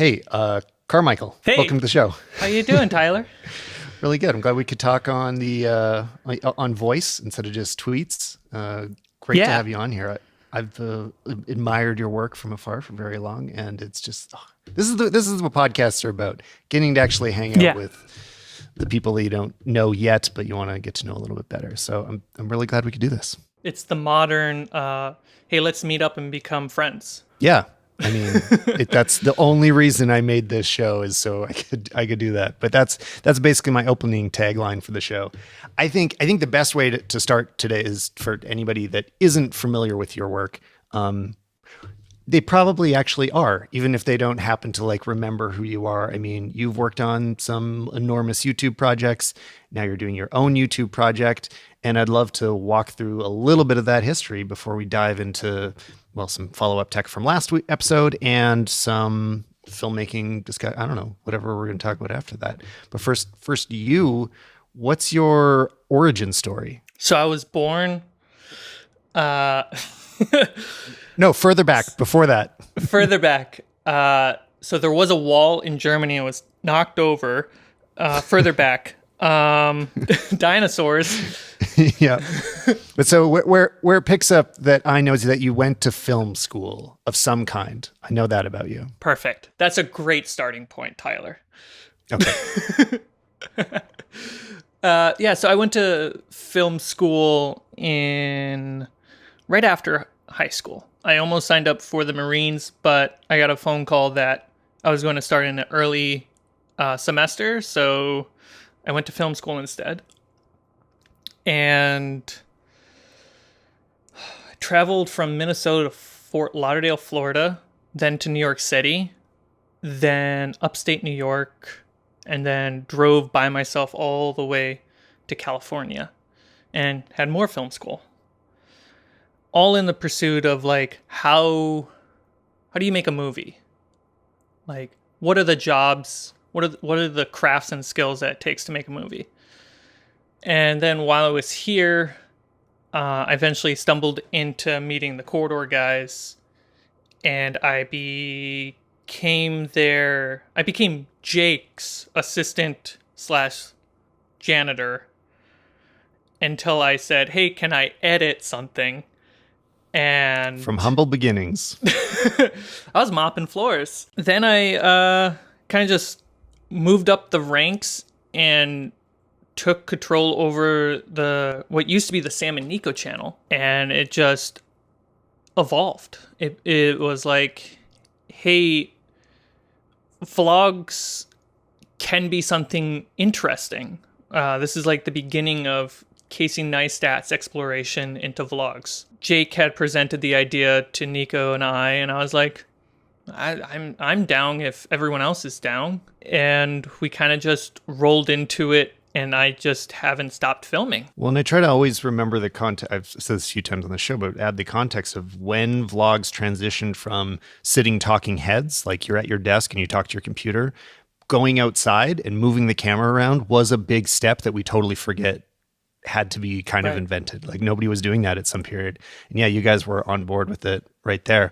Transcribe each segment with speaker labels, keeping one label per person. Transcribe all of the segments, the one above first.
Speaker 1: Hey, Carmichael,
Speaker 2: Hey,
Speaker 1: welcome to the show.
Speaker 2: how you doing, Tyler?
Speaker 1: Really good. I'm glad we could talk on the on voice instead of just tweets. Great to
Speaker 2: Yeah,
Speaker 1: have you on here. I've admired your work from afar for very long, and it's just this is what podcasts are about: getting to actually hang out
Speaker 2: yeah.
Speaker 1: with the people that you don't know yet, but you want to get to know a little bit better. So I'm really glad we could do this.
Speaker 2: It's the modern, hey, let's meet up and become friends.
Speaker 1: Yeah. I mean, that's the only reason I made this show is so I could do that. But that's basically my opening tagline for the show. I think the best way to start today is for anybody that isn't familiar with your work. They probably actually are, even if they don't happen to like remember who you are. I mean, you've worked on some enormous YouTube projects. Now you're doing your own YouTube project. And I'd love to walk through a little bit of that history before we dive into, well, some follow-up tech from last week episode and some filmmaking discuss. I don't know, whatever we're going to talk about after that. But first what's your origin story?
Speaker 2: So I was born uh,
Speaker 1: No, further back before that.
Speaker 2: further back. So there was a wall in Germany. It was knocked over. Further back, dinosaurs.
Speaker 1: Yeah. But so where it picks up that I know is that you went to film school of some kind. I know that about you.
Speaker 2: Perfect. That's a great starting point, Tyler.
Speaker 1: Okay.
Speaker 2: Yeah, so I went to film school in right after high school. I almost signed up for the Marines, but I got a phone call that I was going to start in an early semester, so I went to film school instead. And I traveled from Minnesota to Fort Lauderdale, Florida, then to New York City, then upstate New York, and then drove by myself all the way to California and had more film school. All in the pursuit of like how do you make a movie? Like what are the jobs? What are the crafts and skills that it takes to make a movie? And then while I was here, I eventually stumbled into meeting the Corridor guys, and I became Jake's assistant slash janitor until I said, "Hey, can I edit something?" And
Speaker 1: From humble beginnings.
Speaker 2: I was mopping floors. Then I kind of just moved up the ranks and took control over what used to be the Sam and Nico channel, and it just evolved. It was like, hey, vlogs can be something interesting. This is like the beginning of Casey Neistat's exploration into vlogs. Jake had presented the idea to Nico and I was like, I'm down if everyone else is down. And we kind of just rolled into it, and I just haven't stopped filming.
Speaker 1: Well, and I try to always remember the context. I've said this a few times on the show, but add the context of when vlogs transitioned from sitting talking heads, like you're at your desk and you talk to your computer, going outside and moving the camera around was a big step that we totally forget had to be kind of
Speaker 2: Right.
Speaker 1: invented. Like nobody was doing that at some period. And yeah, you guys were on board with it right there.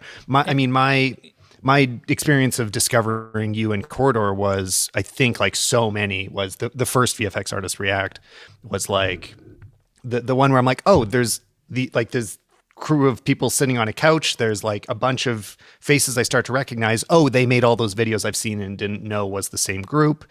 Speaker 1: My experience of discovering you and Corridor was, I think, like so many, was the first VFX Artist React was like the one where I'm like, oh, there's this crew of people sitting on a couch. There's like a bunch of faces I start to recognize. Oh, they made all those videos I've seen and didn't know was the same group.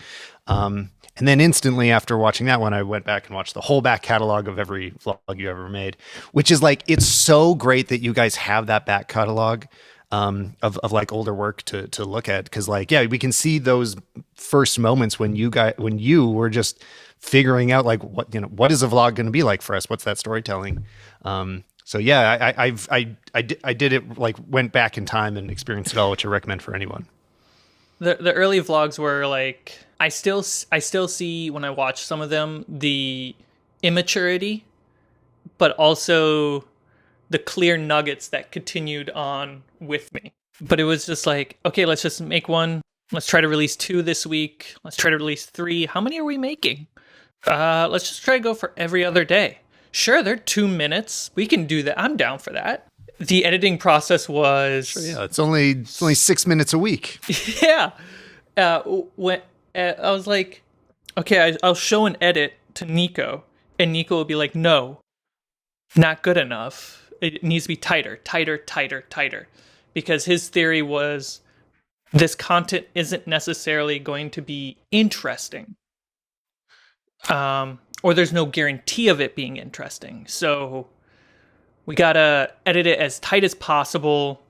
Speaker 1: And then instantly after watching that one, I went back and watched the whole back catalog of every vlog you ever made, which is like, it's so great that you guys have that back catalog of like older work to look at. Cause like, yeah, we can see those first moments when you were just figuring out like what is a vlog going to be like for us? What's that storytelling? So yeah, I did it, like went back in time and experienced it all, which I recommend for anyone.
Speaker 2: The early vlogs were like, I still see when I watch some of them the immaturity, but also the clear nuggets that continued on with me. But it was just like, okay, let's just make one. Let's try to release 2 this week. Let's try to release 3. How many are we making? Let's just try to go for every other day. Sure, they're 2 minutes. We can do that. I'm down for that. The editing process was
Speaker 1: Yeah, it's only 6 minutes a week.
Speaker 2: yeah. When I was like, okay, I'll show an edit to Nico, and Nico will be like, no, not good enough. It needs to be tighter, tighter, tighter, tighter, because his theory was this content isn't necessarily going to be interesting, or there's no guarantee of it being interesting. So we gotta edit it as tight as possible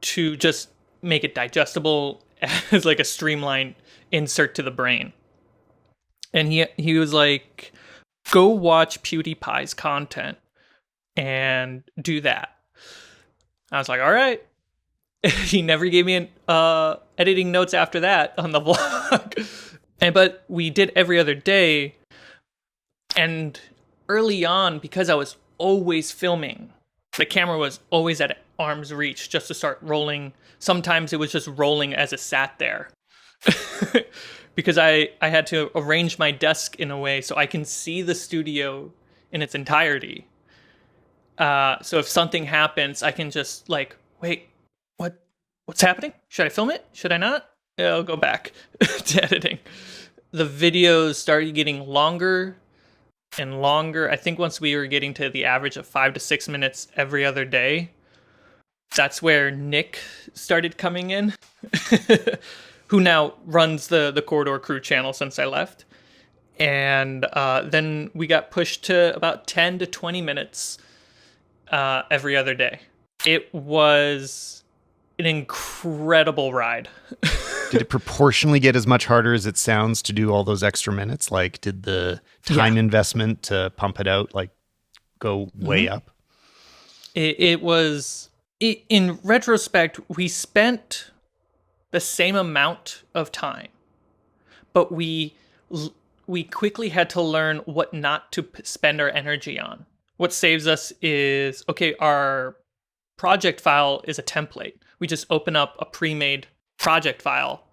Speaker 2: to just make it digestible as like a streamlined insert to the brain. And he was like, go watch PewDiePie's content and do that. I was like, all right. He never gave me an editing notes after that on the vlog. But we did every other day. And early on, because I was always filming, the camera was always at arm's reach just to start rolling. Sometimes it was just rolling as it sat there. Because I had to arrange my desk in a way so I can see the studio in its entirety. So if something happens, I can just like, wait, what's happening? Should I film it? Should I not? I'll go back to editing. The videos started getting longer and longer. I think once we were getting to the average of 5 to 6 minutes every other day, that's where Nick started coming in, who now runs the Corridor Crew channel since I left. And then we got pushed to about 10 to 20 minutes every other day. It was an incredible ride.
Speaker 1: Did it proportionally get as much harder as it sounds to do all those extra minutes? Like, did the time investment to pump it out like go way up?
Speaker 2: It was, in retrospect, we spent the same amount of time, but we quickly had to learn what not to spend our energy on. What saves us is, okay, our project file is a template. We just open up a pre-made project file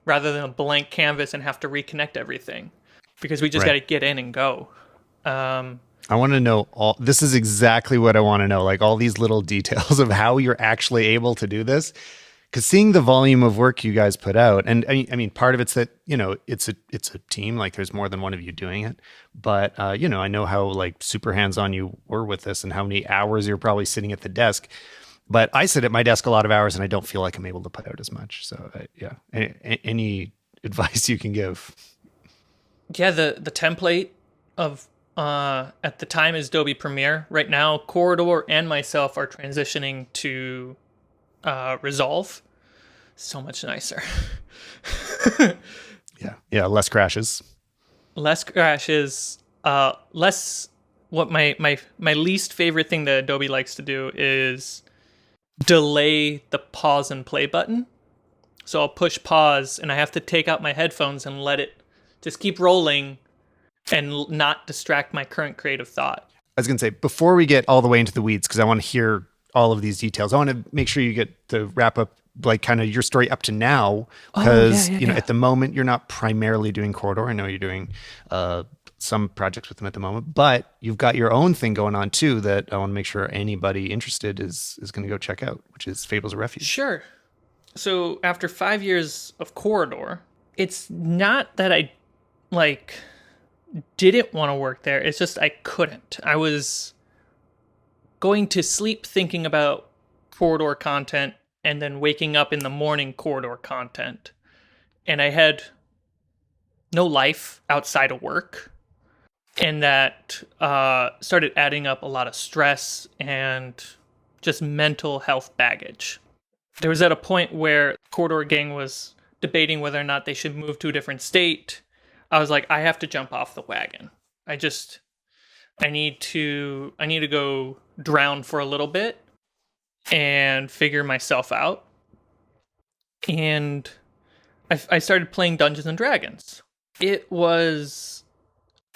Speaker 2: rather than a blank canvas and have to reconnect everything, because we just got to get in and go.
Speaker 1: I want to know this is exactly what I want to know. Like all these little details of how you're actually able to do this. Because seeing the volume of work you guys put out, and I mean, part of it's that, it's a team, like there's more than one of you doing it. But, I know how like super hands-on you were with this and how many hours you're probably sitting at the desk. But I sit at my desk a lot of hours and I don't feel like I'm able to put out as much. So any advice you can give?
Speaker 2: Yeah, the template of at the time is Adobe Premiere. Right now, Corridor and myself are transitioning to Resolve. So much nicer.
Speaker 1: Yeah, less crashes.
Speaker 2: Less crashes. Less. What my least favorite thing that Adobe likes to do is delay the pause and play button. So I'll push pause and I have to take out my headphones and let it just keep rolling and not distract my current creative thought.
Speaker 1: I was going to say, before we get all the way into the weeds, because I want to hear all of these details, I want to make sure you get to wrap up like kind of your story up to now, because at the moment you're not primarily doing Corridor. I know you're doing some projects with them at the moment, but you've got your own thing going on too that I want to make sure anybody interested is going to go check out, which is Fables of Refuge.
Speaker 2: Sure. So after 5 years of Corridor, it's not that I didn't want to work there. It's just I couldn't. I was going to sleep thinking about Corridor content and then waking up in the morning Corridor content. And I had no life outside of work. And that started adding up a lot of stress and just mental health baggage. There was at a point where Corridor Gang was debating whether or not they should move to a different state. I was like, I have to jump off the wagon. I need to go drown for a little bit and figure myself out. And I started playing Dungeons and Dragons. It was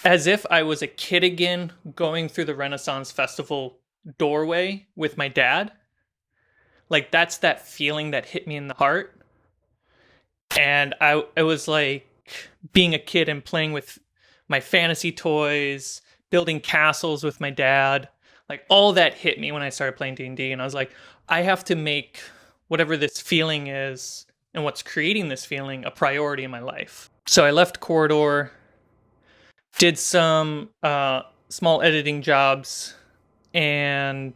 Speaker 2: as if I was a kid again, going through the Renaissance Festival doorway with my dad. Like, that's that feeling that hit me in the heart. And it was like being a kid and playing with my fantasy toys, building castles with my dad. Like all that hit me when I started playing D&D, and I was like, I have to make whatever this feeling is and what's creating this feeling a priority in my life. So I left Corridor, did some small editing jobs, and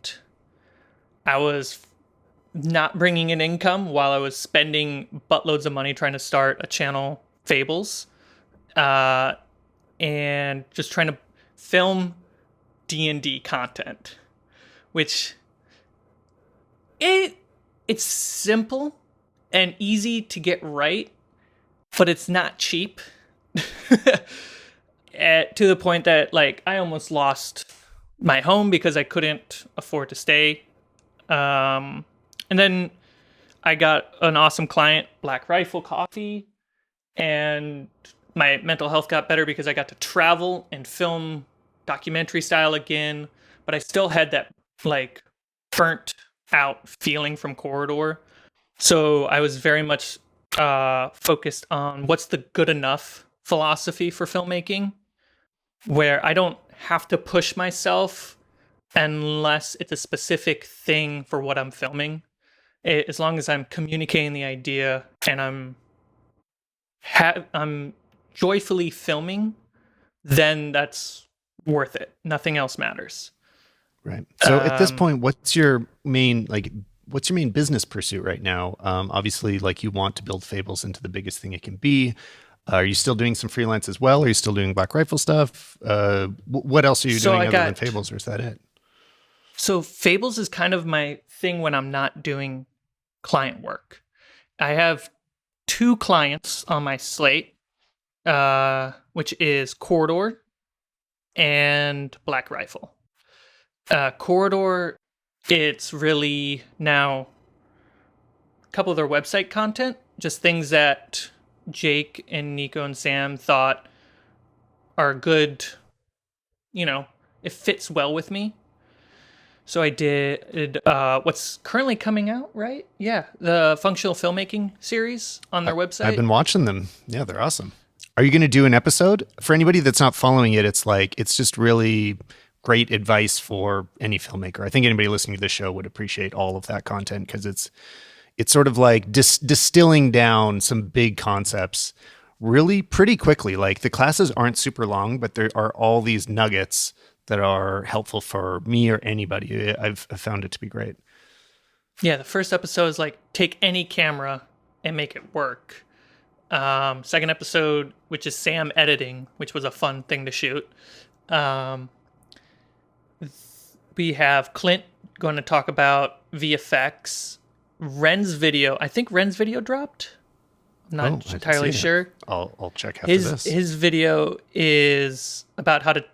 Speaker 2: I was not bringing in income while I was spending buttloads of money trying to start a channel, Fables, and just trying to film D&D content, which it's simple and easy to get right, but it's not cheap. To the point that like I almost lost my home because I couldn't afford to stay. And then I got an awesome client, Black Rifle Coffee, and my mental health got better because I got to travel and film documentary style again, but I still had that like burnt out feeling from Corridor. So I was very much focused on what's the good enough philosophy for filmmaking, where I don't have to push myself unless it's a specific thing for what I'm filming. As long as I'm communicating the idea and I'm joyfully filming, then that's worth it. Nothing else matters.
Speaker 1: Right. So at this point, what's your main business pursuit right now? Obviously, like you want to build Fables into the biggest thing it can be. Are you still doing some freelance as well? Are you still doing Black Rifle stuff? What else are you doing other than Fables, or is that it?
Speaker 2: So Fables is kind of my thing when I'm not doing client work. I have 2 clients on my slate, which is Corridor and Black Rifle. Corridor, it's really now a couple of their website content, just things that Jake and Nico and Sam thought are good, it fits well with me. So I did what's currently coming out, right? Yeah, the functional filmmaking series on their website.
Speaker 1: I've been watching them. Yeah, they're awesome. Are you going to do an episode? For anybody that's not following it, it's just really great advice for any filmmaker. I think anybody listening to this show would appreciate all of that content because it's sort of like distilling down some big concepts really pretty quickly. Like the classes aren't super long, but there are all these nuggets that are helpful for me or anybody. I've found it to be great.
Speaker 2: Yeah, the first episode is like take any camera and make it work. Second episode, which is Sam editing, which was a fun thing to shoot. We have Clint going to talk about VFX. Ren's video, I think Ren's video dropped. I'm not entirely sure.
Speaker 1: I'll check after this.
Speaker 2: His video is about how to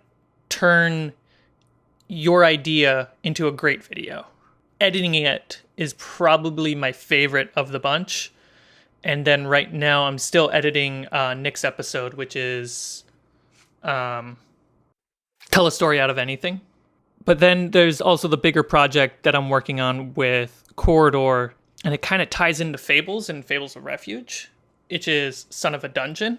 Speaker 2: turn your idea into a great video. Editing it is probably my favorite of the bunch. And then right now I'm still editing Nick's episode, which is Tell a Story Out of Anything. But then there's also the bigger project that I'm working on with Corridor, and it kind of ties into Fables and Fables of Refuge, which is Son of a Dungeon.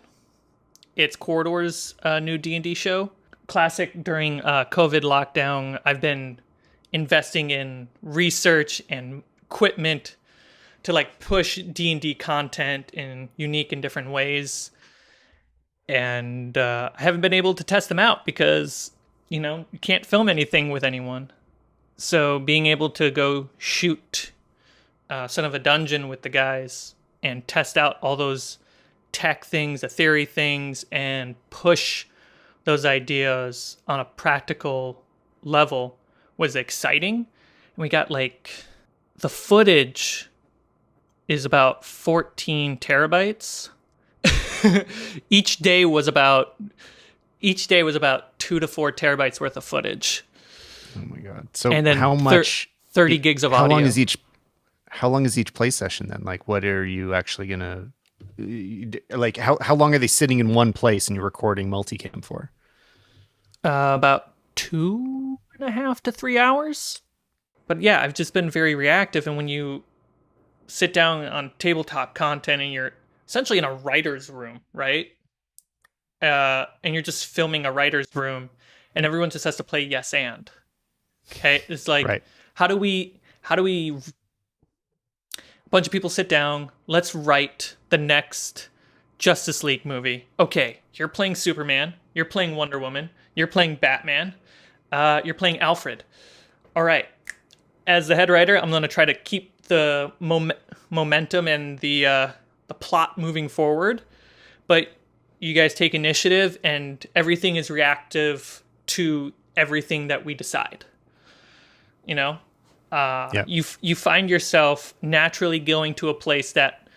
Speaker 2: It's Corridor's new D&D show. Classic during COVID lockdown, I've been investing in research and equipment to like push D&D content in unique and different ways. And I haven't been able to test them out because, you can't film anything with anyone. So being able to go shoot Son of a Dungeon with the guys and test out all those tech things, the theory things, and push those ideas on a practical level was exciting. And we got the footage is about 14 terabytes. Each day was about 2 to 4 terabytes worth of footage.
Speaker 1: Oh my god! So
Speaker 2: and then
Speaker 1: how much?
Speaker 2: 30 gigs of audio.
Speaker 1: How long is each play session then? Like, what are you actually gonna like? How long are they sitting in one place and you're recording multicam for?
Speaker 2: About 2.5 to 3 hours. But yeah, I've just been very reactive, and when you sit down on tabletop content and you're essentially in a writer's room, right? And you're just filming a writer's room, and everyone just has to play yes and. Okay, it's like
Speaker 1: Right.
Speaker 2: how do we a bunch of people sit down, let's write the next Justice League movie. Okay, you're playing Superman, you're playing Wonder Woman, you're playing Batman, you're playing Alfred. All right, as the head writer, I'm going to try to keep the momentum and the plot moving forward, but you guys take initiative, and everything is reactive to everything that we decide. You know,
Speaker 1: Yeah.
Speaker 2: you find yourself naturally going to a place that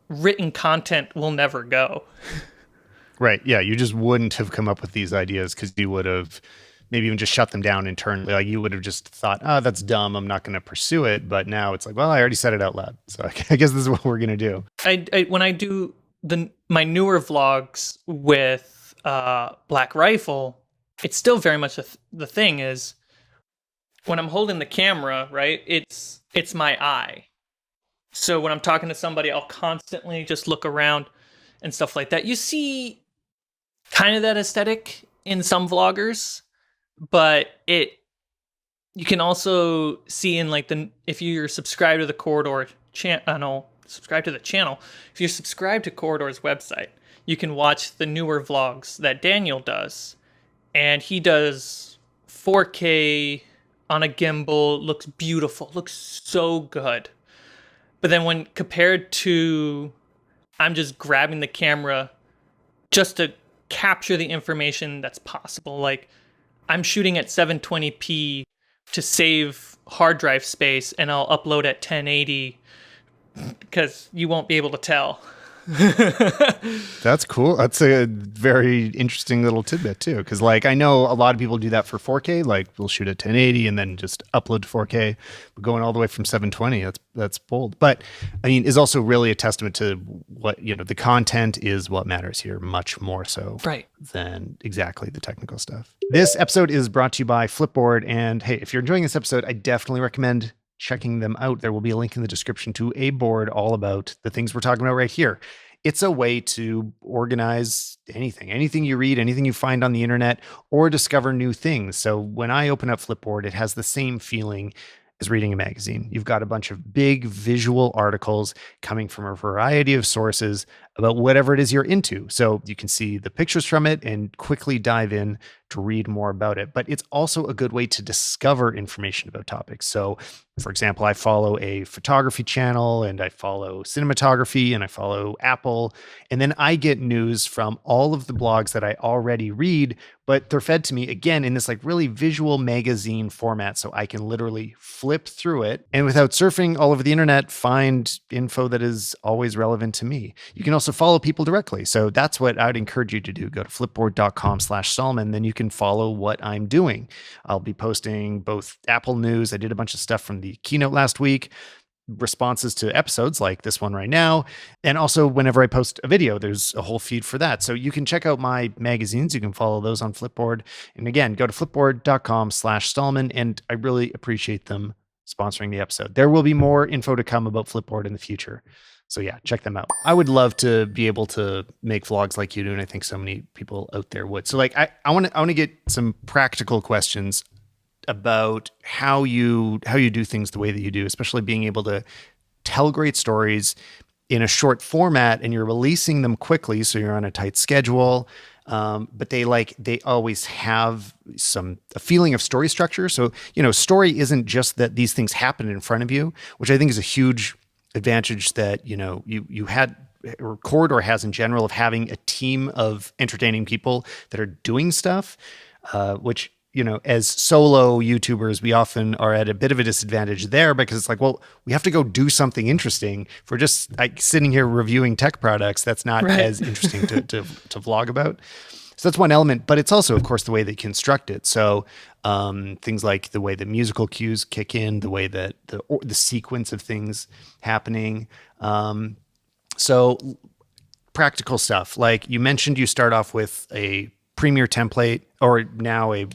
Speaker 2: written content will never go.
Speaker 1: Right. Yeah. You just wouldn't have come up with these ideas because you would have maybe even just shut them down internally. Like you would have just thought, oh, that's dumb. I'm not going to pursue it. But now it's like, well, I already said it out loud. So I guess this is what we're going to do.
Speaker 2: I when I do my newer vlogs with Black Rifle, it's still very much the thing is when I'm holding the camera, right? It's my eye. So when I'm talking to somebody, I'll constantly just look around and stuff like that. You see kind of that aesthetic in some vloggers, but you can also see in like if you're subscribed to the Corridor channel, subscribe to the channel. If you're subscribed to Corridor's website, you can watch the newer vlogs that Daniel does, and he does 4K on a gimbal, looks beautiful, looks so good. But then when compared to I'm just grabbing the camera just to capture the information that's possible, like I'm shooting at 720p to save hard drive space, and I'll upload at 1080 because you won't be able to tell.
Speaker 1: That's cool. That's a very interesting little tidbit too. Cause like, I know a lot of people do that for 4K, like we'll shoot at 1080 and then just upload to 4K, but going all the way from 720, that's bold. But I mean, is also really a testament to what, the content is what matters here much more so
Speaker 2: Right.
Speaker 1: than exactly the technical stuff. This episode is brought to you by Flipboard. And hey, if you're enjoying this episode, I definitely recommend checking them out. There will be a link in the description to a board all about the things we're talking about right here. It's a way to organize anything you read, anything you find on the internet, or discover new things. So when I open up Flipboard, it has the same feeling as reading a magazine. You've got a bunch of big visual articles coming from a variety of sources about whatever it is you're into. So you can see the pictures from it and quickly dive in to read more about it. But it's also a good way to discover information about topics. So, for example, I follow a photography channel, and I follow cinematography, and I follow Apple. And then I get news from all of the blogs that I already read, but they're fed to me again in this like really visual magazine format. So I can literally flip through it and without surfing all over the internet, find info that is always relevant to me. You can also follow people directly. So that's what I would encourage you to do. Go to flipboard.com/Solomon. Then you can follow what I'm doing. I'll be posting both Apple news. I did a bunch of stuff from the keynote last week, responses to episodes like this one right now. And also whenever I post a video, there's a whole feed for that. So you can check out my magazines. You can follow those on Flipboard. And again, go to flipboard.com/Solomon. And I really appreciate them sponsoring the episode. There will be more info to come about Flipboard in the future. So yeah, check them out. I would love to be able to make vlogs like you do, and I think so many people out there would. So like, I want to get some practical questions about how you do things the way that you do, especially being able to tell great stories in a short format, and you're releasing them quickly, so you're on a tight schedule. But they always have a feeling of story structure. So story isn't just that these things happen in front of you, which I think is a huge advantage that you had, or Corridor has in general, of having a team of entertaining people that are doing stuff, which as solo YouTubers, we often are at a bit of a disadvantage there, because it's like, well, we have to go do something interesting. If we're just like sitting here reviewing tech products, that's not
Speaker 2: Right.
Speaker 1: as interesting to vlog about. So that's one element, but it's also, of course, the way they construct it. So things like the way the musical cues kick in, the way that the sequence of things happening. So practical stuff, like you mentioned, you start off with a Premiere template, or now a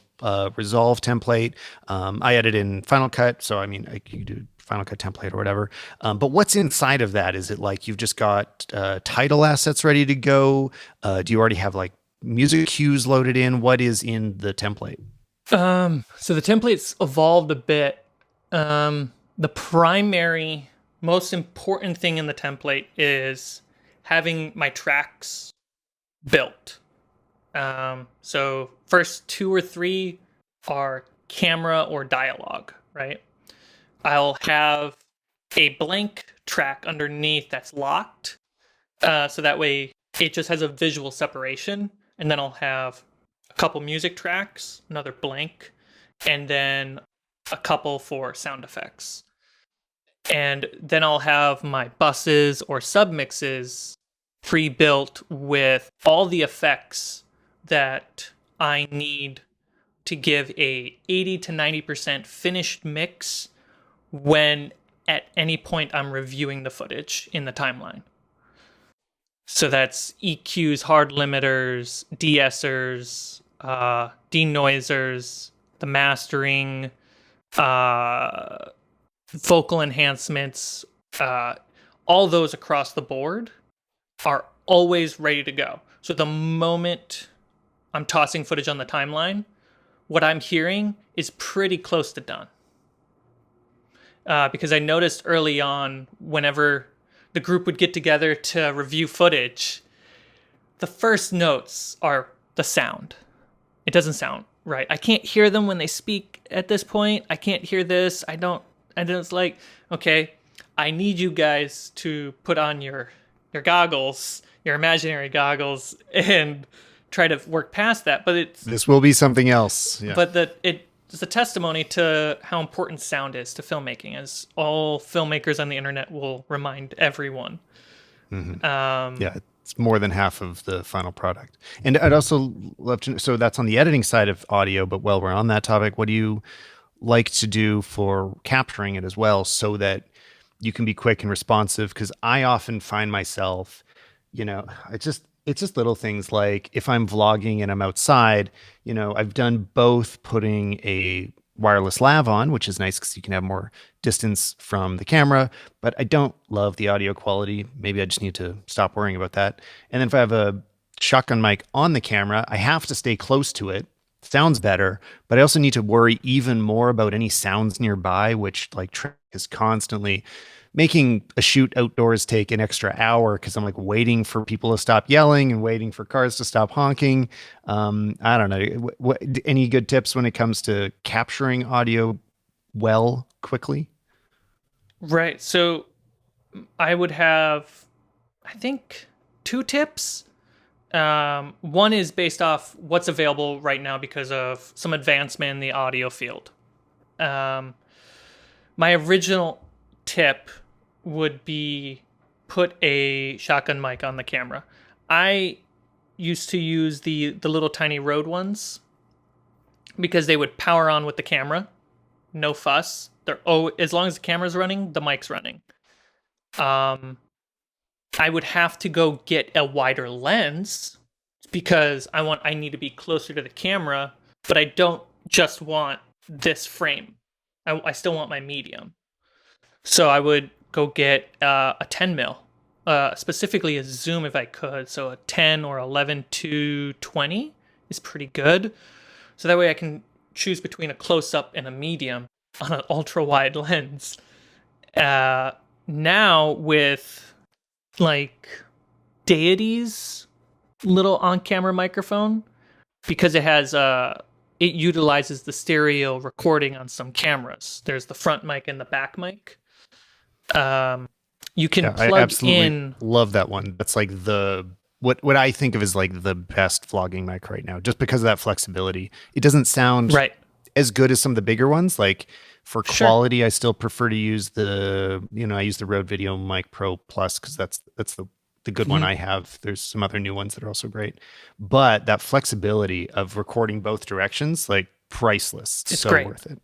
Speaker 1: Resolve template. I edit in Final Cut, so I mean, you do Final Cut template or whatever. But what's inside of that? Is it like you've just got title assets ready to go? Do you already have like music cues loaded in? What is in the template?
Speaker 2: So the template's evolved a bit. The primary, most important thing in the template is having my tracks built. So first two or three are camera or dialogue, right? I'll have a blank track underneath that's locked. So that way it just has a visual separation. And then I'll have a couple music tracks, another blank, and then a couple for sound effects. And then I'll have my buses or submixes pre-built with all the effects that I need to give a 80 to 90% finished mix when at any point I'm reviewing the footage in the timeline. So that's EQs, hard limiters, de-essers, denoisers, the mastering, vocal enhancements, all those across the board are always ready to go. So the moment I'm tossing footage on the timeline, what I'm hearing is pretty close to done. Because I noticed early on, whenever the group would get together to review footage, the first notes are the sound. It doesn't sound right. I can't hear them when they speak at this point. I can't hear this. I don't. And it's like, okay, I need you guys to put on your goggles, your imaginary goggles, and try to work past that. But
Speaker 1: This will be something else. Yeah.
Speaker 2: but it's a testimony to how important sound is to filmmaking, as all filmmakers on the internet will remind everyone.
Speaker 1: Yeah, it's more than half of the final product. And I'd also love to know, so that's on the editing side of audio, but while we're on that topic, what do you like to do for capturing it as well so that you can be quick and responsive? Because I often find myself, it's just little things like if I'm vlogging and I'm outside, I've done both putting a wireless lav on, which is nice because you can have more distance from the camera, but I don't love the audio quality. Maybe I just need to stop worrying about that. And then if I have a shotgun mic on the camera, I have to stay close to it. Sounds better, but I also need to worry even more about any sounds nearby, which like Trek is constantly making a shoot outdoors take an extra hour because I'm like waiting for people to stop yelling and waiting for cars to stop honking. I don't know. Any good tips when it comes to capturing audio well quickly?
Speaker 2: Right. So I would have, I think, two tips. One is based off what's available right now because of some advancement in the audio field. My original tip would be put a shotgun mic on the camera. I used to use the little tiny Rode ones because they would power on with the camera, no fuss. As long as the camera's running, the mic's running. I would have to go get a wider lens because I need to be closer to the camera, but I don't just want this frame. I still want my medium. So I would go get a 10 mil, specifically a zoom if I could. So a 10 or 11 to 20 is pretty good. So that way I can choose between a close up and a medium on an ultra wide lens. Now with like Deity's little on-camera microphone, because it utilizes the stereo recording on some cameras. There's the front mic and the back mic. You can
Speaker 1: I
Speaker 2: plug
Speaker 1: absolutely
Speaker 2: in.
Speaker 1: love that one. That's like what I think of as like the best vlogging mic right now, just because of that flexibility. It doesn't sound
Speaker 2: Right.
Speaker 1: as good as some of the bigger ones. Like for
Speaker 2: Sure.
Speaker 1: quality, I still prefer to use I use the Rode Video Mic Pro Plus because that's the good one I have. There's some other new ones that are also great, but that flexibility of recording both directions, like priceless.
Speaker 2: It's
Speaker 1: so
Speaker 2: great.
Speaker 1: worth it.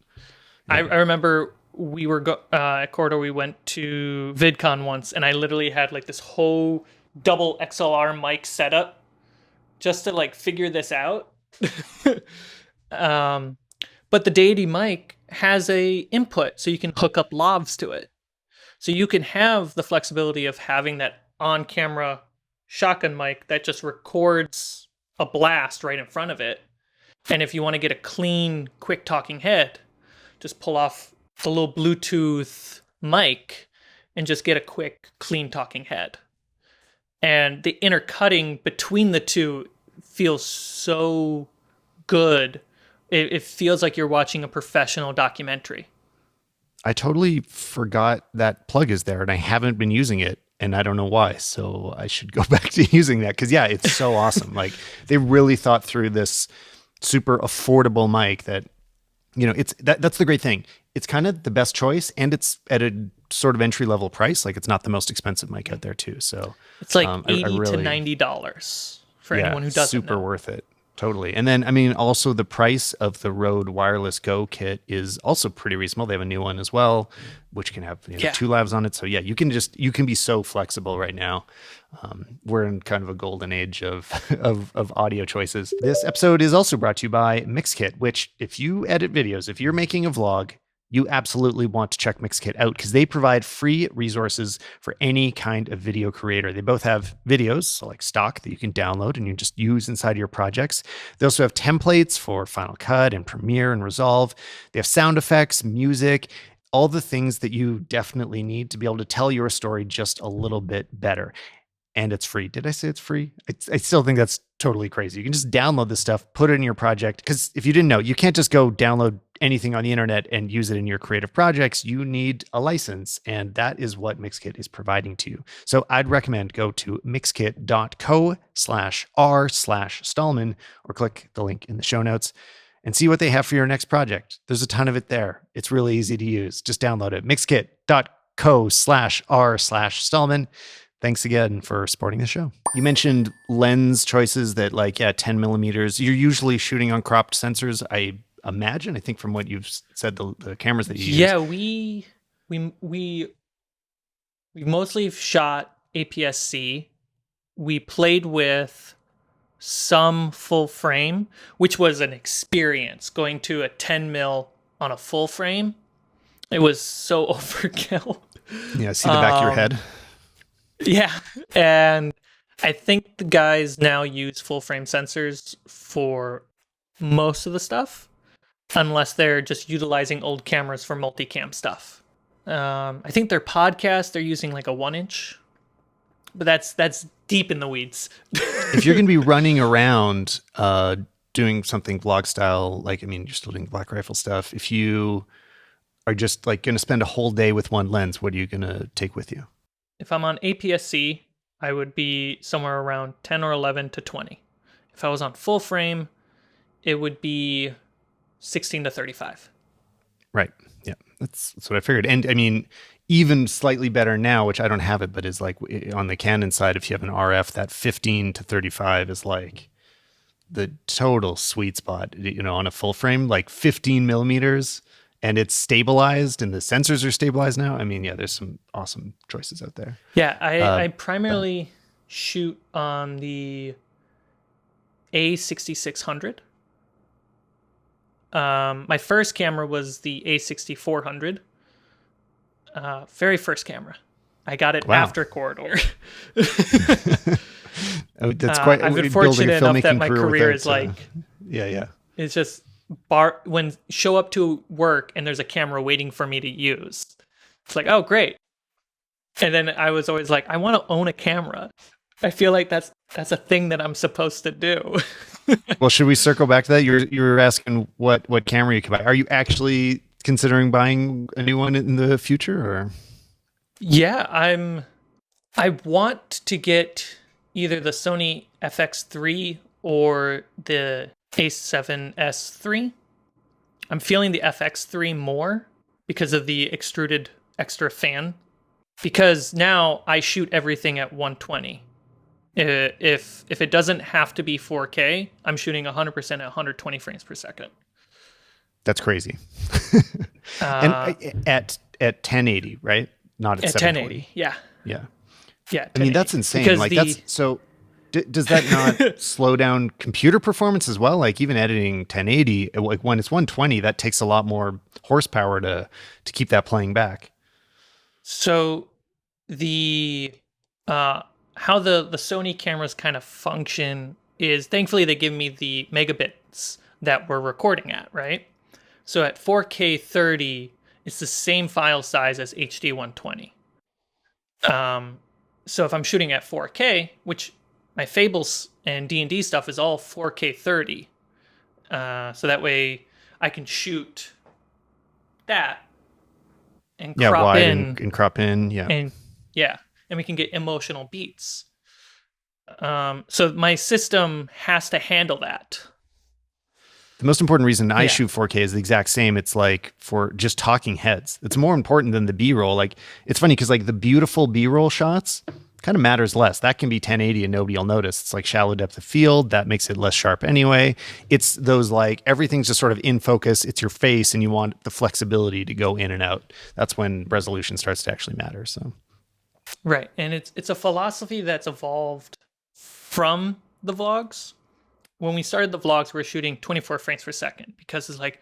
Speaker 2: I remember we were at Corridor. We went to VidCon once, and I literally had like this whole double XLR mic setup just to like figure this out. But the Deity mic has a input, so you can hook up lavs to it. So you can have the flexibility of having that on-camera shotgun mic that just records a blast right in front of it, And if you want to get a clean, quick talking head, just pull off the little Bluetooth mic and just get a quick, clean talking head. And the intercutting between the two feels so good. It feels like you're watching a professional documentary.
Speaker 1: I totally forgot that plug is there, and I haven't been using it, and I don't know why. So I should go back to using that because yeah, it's so awesome. Like they really thought through this super affordable mic that it's that's the great thing. It's kind of the best choice, and it's at a sort of entry level price. Like it's not the most expensive mic out there too. So
Speaker 2: it's like $80 to $90 for anyone who doesn't
Speaker 1: super
Speaker 2: know.
Speaker 1: worth it. Totally. And then, I mean, also the price of the Rode Wireless Go kit is also pretty reasonable. They have a new one as well, which can have 2 lavs on it. So yeah, you can be so flexible right now. We're in kind of a golden age of audio choices. This episode is also brought to you by Mixkit, which if you edit videos, if you're making a vlog, you absolutely want to check Mixkit out because they provide free resources for any kind of video creator. They both have videos, so like stock that you can download and you just use inside of your projects. They also have templates for Final Cut and Premiere and Resolve. They have sound effects, music, all the things that you definitely need to be able to tell your story just a little bit better. And it's free. Did I say it's free? I still think that's totally crazy. You can just download this stuff, put it in your project. Because if you didn't know, you can't just go download anything on the internet and use it in your creative projects. You need a license. And that is what Mixkit is providing to you. So I'd recommend go to mixkit.co/r/Stallman or click the link in the show notes and see what they have for your next project. There's a ton of it there. It's really easy to use. Just download it. mixkit.co/r/Stallman. Thanks again for supporting the show. You mentioned lens choices that 10 millimeters. You're usually shooting on cropped sensors, I imagine. I think from what you've said, the cameras that you use.
Speaker 2: Yeah, we mostly shot APS-C. We played with some full frame, which was an experience going to a 10 mil on a full frame. It was so overkill.
Speaker 1: Yeah, see the back of your head.
Speaker 2: Yeah, and I think the guys now use full frame sensors for most of the stuff, unless they're just utilizing old cameras for multicam stuff. I think their podcast, they're using like a 1-inch, but that's deep in the weeds.
Speaker 1: If you're going to be running around doing something vlog style, you're still doing Black Rifle stuff. If you are just going to spend a whole day with one lens, what are you going to take with you?
Speaker 2: If I'm on APS-C, I would be somewhere around 10 or 11 to 20. If I was on full frame, it would be 16 to 35.
Speaker 1: Right. Yeah. That's what I figured. And I mean, even slightly better now, which I don't have it, but is on the Canon side, if you have an RF, that 15 to 35 is the total sweet spot, on a full frame, 15 millimeters. And it's stabilized and the sensors are stabilized now. I mean, yeah, there's some awesome choices out there.
Speaker 2: Yeah, I primarily shoot on the A6600. My first camera was the A6400. Very first camera. I got it after Corridor.
Speaker 1: That's quite.
Speaker 2: I've been fortunate enough that my career is
Speaker 1: yeah.
Speaker 2: It's just when show up to work and there's a camera waiting for me to use. It's like, oh, great. And then I was always like, I want to own a camera. I feel like that's a thing that I'm supposed to do.
Speaker 1: Well, should we circle back to that? You were asking what camera you could buy. Are you actually considering buying a new one in the future, or?
Speaker 2: Yeah, I want to get either the Sony FX3 or the A7S3. I'm feeling the FX3 more because of the extruded extra fan. Because now I shoot everything at 120. If it doesn't have to be 4K, I'm shooting 100% at 120 frames per second.
Speaker 1: That's crazy. And at 1080, right? Not at 720.
Speaker 2: 1080. Yeah.
Speaker 1: Yeah.
Speaker 2: Yeah.
Speaker 1: I mean, that's insane. That's so. Does that not slow down computer performance as well? Even editing 1080, when it's 120, that takes a lot more horsepower to keep that playing back.
Speaker 2: So the how the Sony cameras kind of function is, thankfully they give me the megabits that we're recording at, right? So at 4K 30, it's the same file size as HD 120. So if I'm shooting at 4K, which my Fables and D&D stuff is all 4K 30, so that way I can shoot that and crop
Speaker 1: wide
Speaker 2: in
Speaker 1: and crop in,
Speaker 2: and we can get emotional beats. So my system has to handle that.
Speaker 1: The most important reason I shoot 4K is the exact same. It's like for just talking heads. It's more important than the B-roll. Like, it's funny because like the beautiful B-roll shots kind of matters less. That can be 1080 and nobody will notice. It's like shallow depth of field. That makes it less sharp anyway. It's those like everything's just sort of in focus. It's your face and you want the flexibility to go in and out. That's when resolution starts to actually matter. So,
Speaker 2: right. And it's a philosophy that's evolved from the vlogs. When we started the vlogs, we were shooting 24 frames per second because it's like,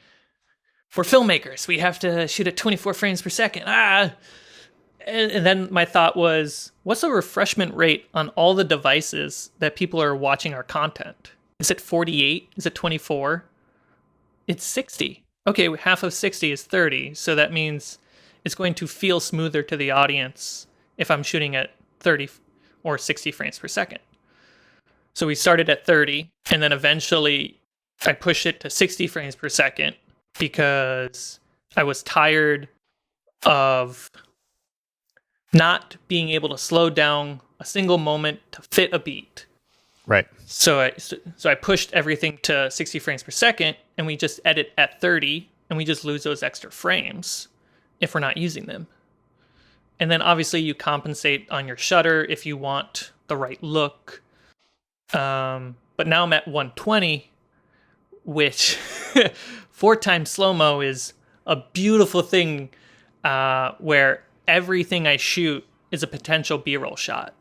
Speaker 2: for filmmakers, we have to shoot at 24 frames per second. And then my thought was, what's the refreshment rate on all the devices that people are watching our content? Is it 48? Is it 24? It's 60. Okay, half of 60 is 30. So that means it's going to feel smoother to the audience if I'm shooting at 30 or 60 frames per second. So we started at 30, and then eventually I pushed it to 60 frames per second because I was tired of not being able to slow down a single moment to fit a beat.
Speaker 1: right.
Speaker 2: So I pushed everything to 60 frames per second, and we just edit at 30, and we just lose those extra frames if we're not using them. And then obviously you compensate on your shutter if you want the right look. But now I'm at 120, which 4x slow-mo is a beautiful thing, where everything I shoot is a potential B-roll shot.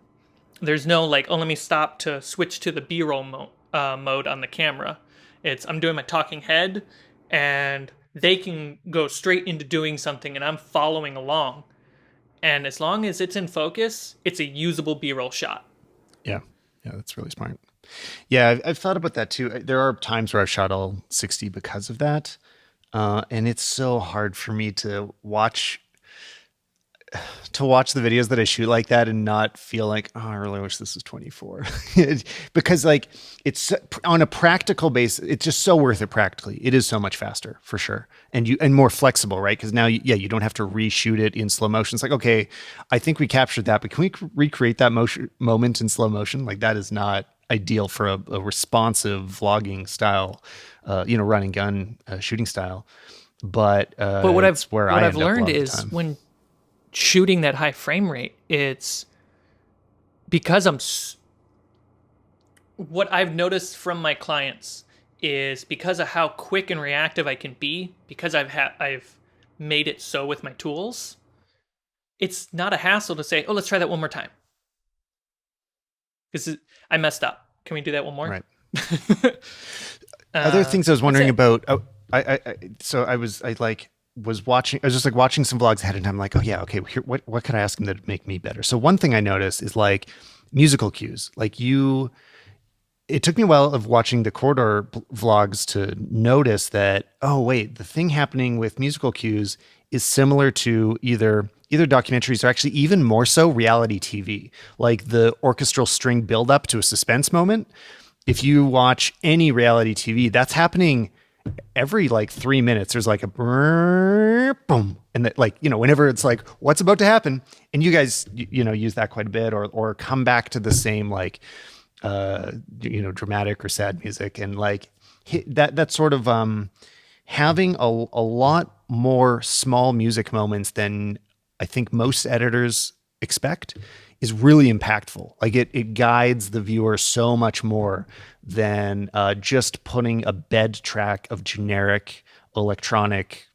Speaker 2: There's no like, oh, let me stop to switch to the B-roll mode on the camera. I'm doing my talking head, and they can go straight into doing something, and I'm following along. And as long as it's in focus, it's a usable B-roll shot.
Speaker 1: Yeah. Yeah, that's really smart. Yeah, I've thought about that too. There are times where I've shot all 60 because of that. And it's so hard for me to watch the videos that I shoot like that and not feel like, oh, I really wish this was 24. Because like it's on a practical basis, it's just so worth it practically. It is so much faster for sure. And more flexible, right? Because now, you don't have to reshoot it in slow motion. It's like, okay, I think we captured that, but can we recreate that moment in slow motion? Like that is not ideal for a responsive vlogging style, run and gun shooting style. But
Speaker 2: what I've learned is when shooting that high frame rate, it's because what I've noticed from my clients is because of how quick and reactive I can be, because I've made it so with my tools, it's not a hassle to say, oh, let's try that one more time. Because I messed up. Can we do that one more?
Speaker 1: Right. Other things I was wondering about. Oh, I was just like watching some vlogs ahead of time. I'm like, oh yeah, okay. Here, what could I ask them to make me better? So one thing I noticed is like musical cues. Like it took me a while of watching the Corridor vlogs to notice that, oh wait, the thing happening with musical cues is similar to either documentaries or actually even more so reality TV, like the orchestral string buildup to a suspense moment. If you watch any reality TV, that's happening every like 3 minutes. There's like a boom, and that, like, whenever it's like what's about to happen, and you guys use that quite a bit, or come back to the same like dramatic or sad music, and like that sort of having a lot more small music moments than I think most editors expect is really impactful. Like it guides the viewer so much more than just putting a bed track of generic electronic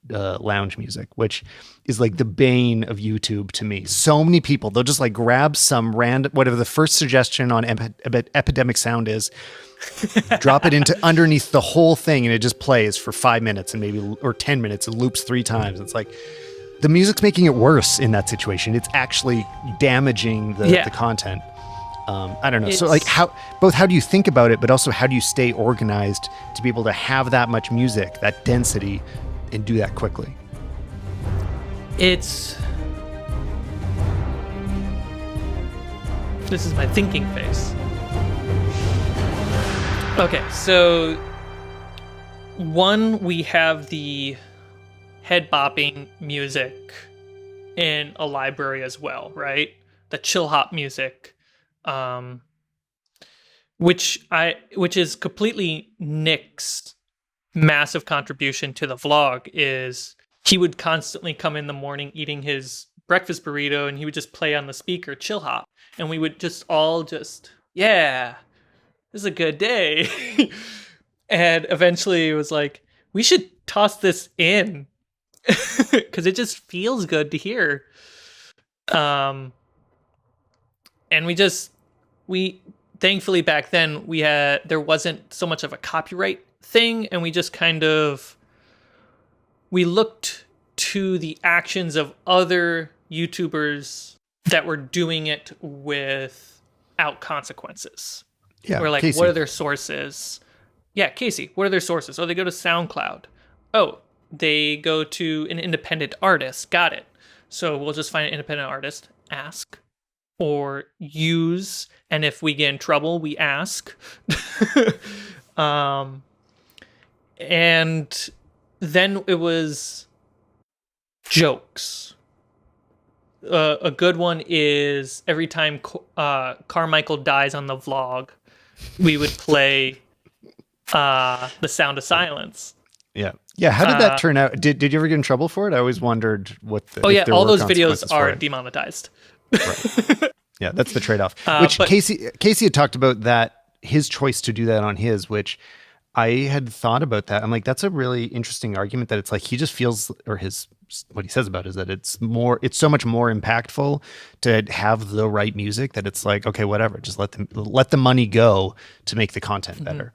Speaker 1: lounge music, which is like the bane of YouTube to me. So many people, they'll just like grab some random, whatever the first suggestion on Epidemic Sound is, drop it into underneath the whole thing, and it just plays for 5 minutes or 10 minutes. It loops 3 times. It's like, the music's making it worse in that situation. It's actually damaging the content. I don't know. So like how do you think about it, but also how do you stay organized to be able to have that much music, that density, and do that quickly?
Speaker 2: This is my thinking phase. Okay, so one, we have the head bopping music in a library as well, right? The chill hop music, which is completely Nick's massive contribution to the vlog. Is he would constantly come in the morning eating his breakfast burrito, and he would just play on the speaker chill hop, and we would just all yeah, this is a good day. And eventually it was like, we should toss this in because it just feels good to hear. And we thankfully back then there wasn't so much of a copyright thing, and we just we looked to the actions of other YouTubers that were doing it without consequences.
Speaker 1: Yeah,
Speaker 2: we're like,
Speaker 1: Casey.
Speaker 2: what are their sources? Yeah, Casey, what are their sources? Oh, they go to SoundCloud. Oh, they go to an independent artist. Got it. So we'll just find an independent artist, ask, or use, and if we get in trouble, we ask. And then it was jokes. A good one is every time Carmichael dies on the vlog, we would play The Sound of Silence.
Speaker 1: Yeah. Yeah. How did that turn out? Did you ever get in trouble for it? I always wondered what the.
Speaker 2: Oh, yeah. All those videos are demonetized.
Speaker 1: Right. Yeah. That's the trade off. Which Casey had talked about that, his choice to do that on his, which I had thought about that. I'm like, that's a really interesting argument that it's like he just feels, or what he says about it is that it's so much more impactful to have the right music that it's like, okay, whatever, just let the money go to make the content better.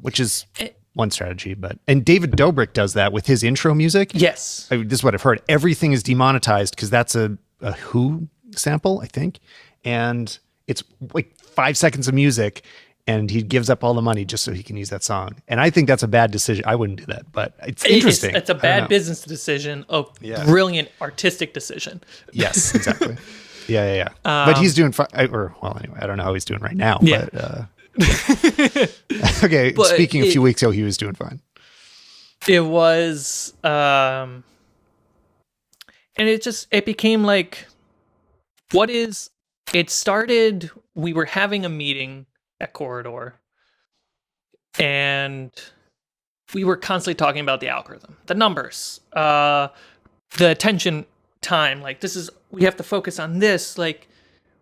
Speaker 1: Which is one strategy, and David Dobrik does that with his intro music.
Speaker 2: Yes.
Speaker 1: This is what I've heard. Everything is demonetized because that's a Who sample, I think. And it's like 5 seconds of music, and he gives up all the money just so he can use that song. And I think that's a bad decision. I wouldn't do that, but it's interesting.
Speaker 2: It's a bad business decision, a brilliant artistic decision.
Speaker 1: Yes, exactly. Yeah. But he's doing fine. Anyway, I don't know how he's doing right now.
Speaker 2: Yeah.
Speaker 1: But okay, but speaking a few weeks ago, he was doing fine.
Speaker 2: It was, and it became like, it started, we were having a meeting at Corridor, and we were constantly talking about the algorithm, the numbers, the attention time. Like, we have to focus on this. Like,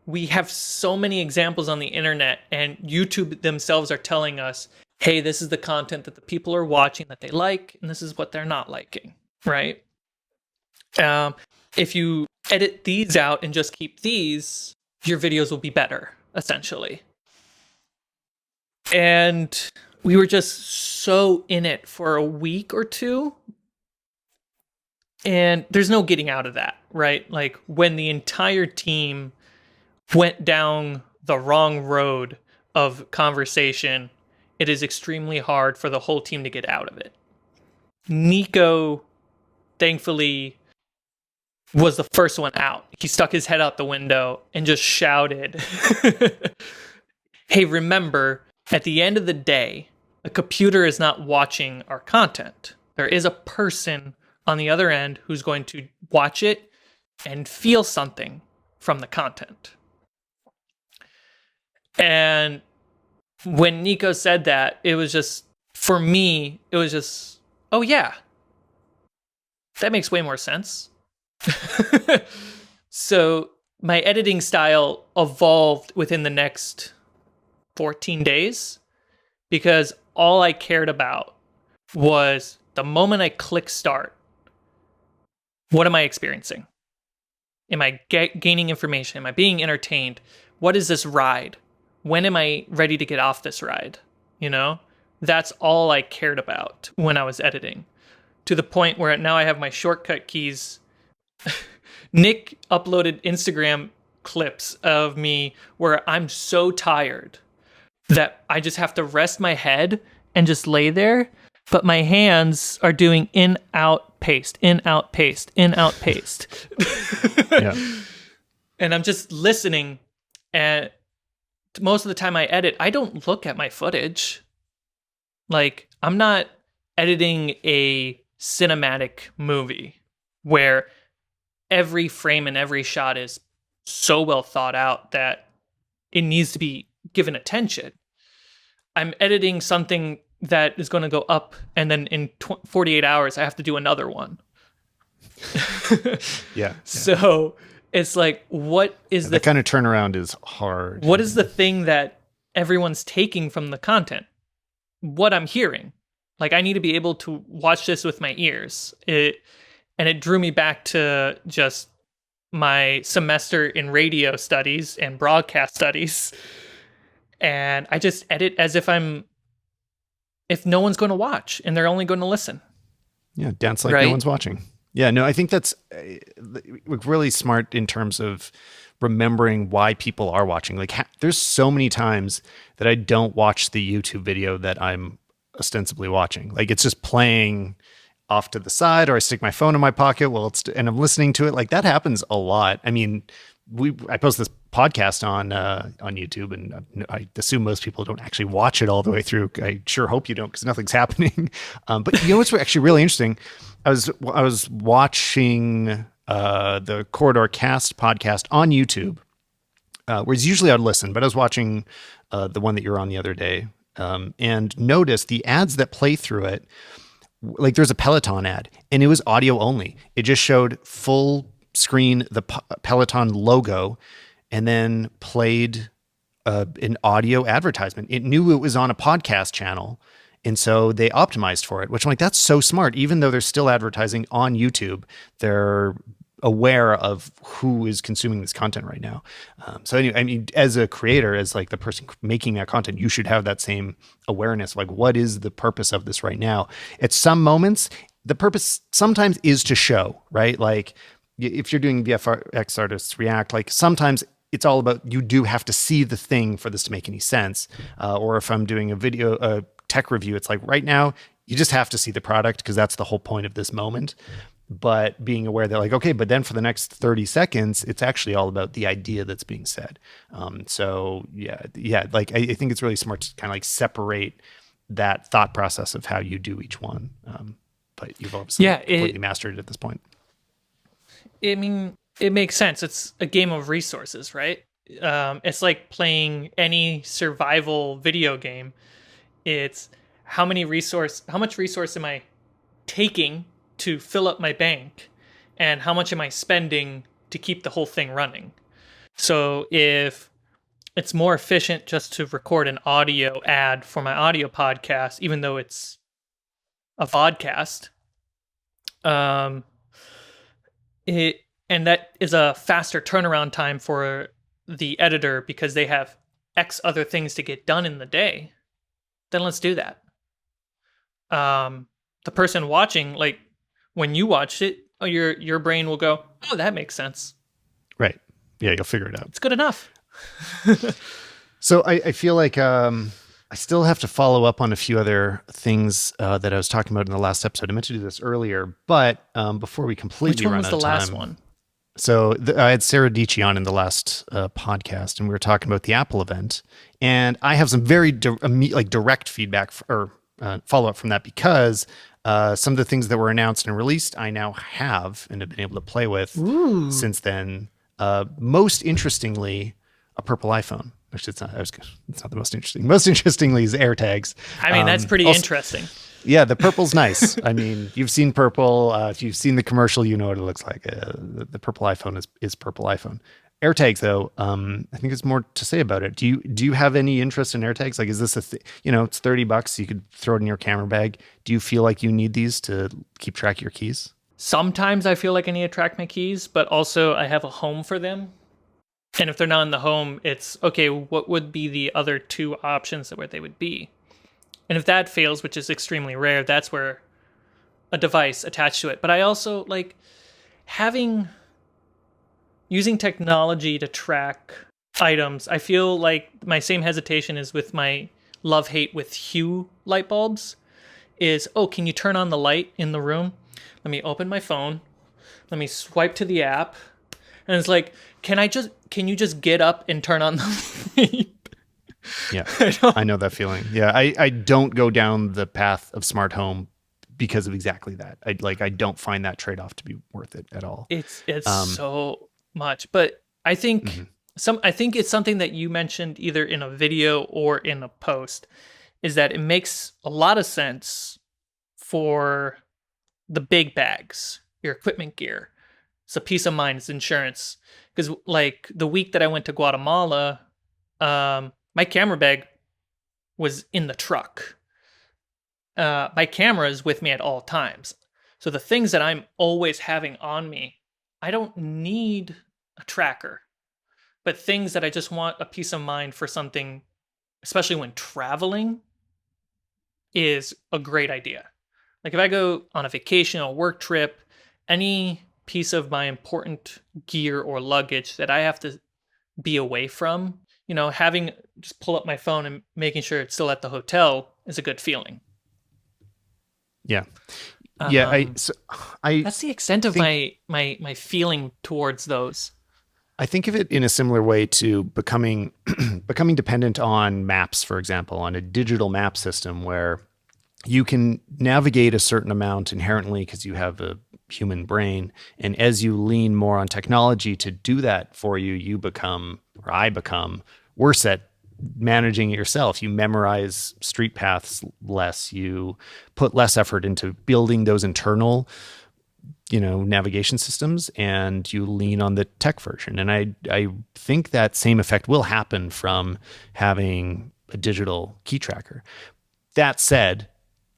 Speaker 2: we have so many examples on the internet, and YouTube themselves are telling us, hey, this is the content that the people are watching that they like, and this is what they're not liking, right? If you edit these out and just keep these, your videos will be better, essentially. And we were just so in it for a week or two. And there's no getting out of that, right? Like, when the entire team went down the wrong road of conversation, it is extremely hard for the whole team to get out of it. Nico, thankfully, was the first one out. He stuck his head out the window and just shouted, hey, remember, at the end of the day, a computer is not watching our content. There is a person on the other end who's going to watch it and feel something from the content. And when Nico said that, it was just, for me, it was just, oh yeah, that makes way more sense. So my editing style evolved within the next 14 days, because all I cared about was the moment I click start, what am I experiencing? Am I gaining information? Am I being entertained? What is this ride? When am I ready to get off this ride? You know, that's all I cared about when I was editing, to the point where now I have my shortcut keys. Nick uploaded Instagram clips of me where I'm so tired that I just have to rest my head and just lay there, but my hands are doing in, out, paste, in, out, paste, in, out, paste.
Speaker 1: Yeah.
Speaker 2: And I'm just listening, and most of the time I edit, I don't look at my footage. Like, I'm not editing a cinematic movie where every frame and every shot is so well thought out that it needs to be given attention. I'm editing something that is going to go up, and then in 48 hours, I have to do another one.
Speaker 1: Yeah.
Speaker 2: So it's like, what is
Speaker 1: The kind of turnaround is hard.
Speaker 2: what is the thing that everyone's taking from the content? What I'm hearing. Like, I need to be able to watch this with my ears. And it drew me back to just my semester in radio studies and broadcast studies. And I just edit as if no one's going to watch and they're only going to listen.
Speaker 1: Yeah, dance like
Speaker 2: Right?
Speaker 1: no one's watching. Yeah, no, I think that's really smart in terms of remembering why people are watching. Like, there's so many times that I don't watch the YouTube video that I'm ostensibly watching. Like, it's just playing off to the side, or I stick my phone in my pocket and I'm listening to it. Like, that happens a lot. I mean, I post this podcast on YouTube, and I assume most people don't actually watch it all the way through. I sure hope you don't, because nothing's happening. But you know what's actually really interesting? I was watching the Corridor Cast podcast on YouTube, whereas usually I'd listen, but I was watching the one that you're on the other day, and noticed the ads that play through it. Like, there's a Peloton ad, and it was audio only. It just showed full screen the Peloton logo, and then played an audio advertisement. It knew it was on a podcast channel, and so they optimized for it, which I'm like, that's so smart. Even though they're still advertising on YouTube, they're aware of who is consuming this content right now. So anyway, I mean, as a creator, as like the person making that content, you should have that same awareness. Like, what is the purpose of this right now? At some moments, the purpose sometimes is to show, right? Like, if you're doing VFX artists react, like, sometimes it's all about, you do have to see the thing for this to make any sense. Or if I'm doing a tech review, it's like, right now, you just have to see the product, because that's the whole point of this moment. But being aware that, like, okay, but then for the next 30 seconds, it's actually all about the idea that's being said. So yeah, like, I think it's really smart to kind of like separate that thought process of how you do each one. But you've obviously completely mastered it at this point.
Speaker 2: I mean, it makes sense. It's a game of resources, right? It's like playing any survival video game. It's how much resource am I taking to fill up my bank, and how much am I spending to keep the whole thing running? So if it's more efficient just to record an audio ad for my audio podcast, even though it's a vodcast, and that is a faster turnaround time for the editor because they have X other things to get done in the day, then let's do that. The person watching, like, when you watch it, your brain will go, oh, that makes sense.
Speaker 1: Right. Yeah, you'll figure it out.
Speaker 2: It's good enough.
Speaker 1: So I feel like I still have to follow up on a few other things that I was talking about in the last episode. I meant to do this earlier, but before we completely run out of time.
Speaker 2: Which one was the last one?
Speaker 1: So I had Sarah Dici on in the last podcast, and we were talking about the Apple event. And I have some very direct feedback or follow up from that, because some of the things that were announced and released, I now have and have been able to play with since then. Most interestingly, a purple iPhone. Actually, it's not the most interesting. Most interestingly is AirTags.
Speaker 2: I mean, that's pretty interesting.
Speaker 1: Yeah, the purple's nice. I mean, you've seen purple. If you've seen the commercial, you know what it looks like. The purple iPhone is purple iPhone. AirTags, though, I think there's more to say about it. Do you have any interest in AirTags? Like, is this it's $30. You could throw it in your camera bag. Do you feel like you need these to keep track of your keys?
Speaker 2: Sometimes I feel like I need to track my keys, but also I have a home for them. And if they're not in the home, it's, okay, what would be the other two options where they would be? And if that fails, which is extremely rare, that's where a device attached to it. But I also like having using technology to track items. I feel like my same hesitation is with my love hate with Hue light bulbs is, oh, can you turn on the light in the room? Let me open my phone. Let me swipe to the app. And it's like, can you just get up and turn on the light?
Speaker 1: Yeah, I know that feeling. Yeah, I don't go down the path of smart home because of exactly that. I don't find that trade-off to be worth it at all.
Speaker 2: It's so much. But I think I think it's something that you mentioned either in a video or in a post, is that it makes a lot of sense for the big bags, your equipment gear. It's a peace of mind, it's insurance. Because like the week that I went to Guatemala, my camera bag was in the truck. My camera is with me at all times. So the things that I'm always having on me, I don't need a tracker. But things that I just want a peace of mind for something, especially when traveling, is a great idea. Like if I go on a vacation or work trip, any piece of my important gear or luggage that I have to be away from, having just pull up my phone and making sure it's still at the hotel is a good feeling.
Speaker 1: Yeah. Yeah.
Speaker 2: That's the extent of my feeling towards those.
Speaker 1: I think of it in a similar way to becoming dependent on maps, for example, on a digital map system where you can navigate a certain amount inherently because you have a human brain. And as you lean more on technology to do that for you, you become, or I become, worse at managing it yourself. You memorize street paths less. You put less effort into building those internal navigation systems, and you lean on the tech version. And I think that same effect will happen from having a digital key tracker. That said,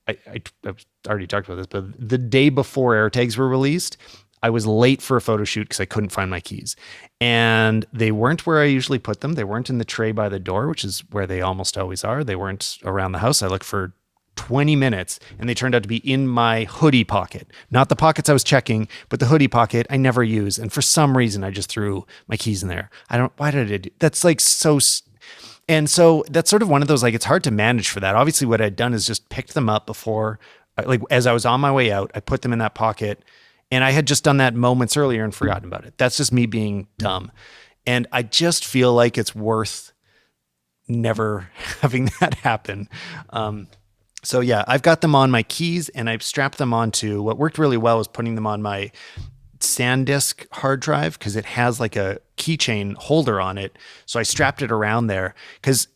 Speaker 1: I've already talked about this, but the day before AirTags were released, I was late for a photo shoot because I couldn't find my keys. And they weren't where I usually put them. They weren't in the tray by the door, which is where they almost always are. They weren't around the house. I looked for 20 minutes and they turned out to be in my hoodie pocket. Not the pockets I was checking, but the hoodie pocket I never use. And for some reason, I just threw my keys in there. Why did I do? That's like so... And so that's sort of one of those, like, it's hard to manage for that. Obviously, what I'd done is just picked them up before, like, as I was on my way out, I put them in that pocket, and I had just done that moments earlier and forgotten about it. That's just me being dumb. And I just feel like it's worth never having that happen. So yeah, I've got them on my keys, and I've strapped them onto, what worked really well was putting them on my SanDisk hard drive because it has like a keychain holder on it. So I strapped it around there because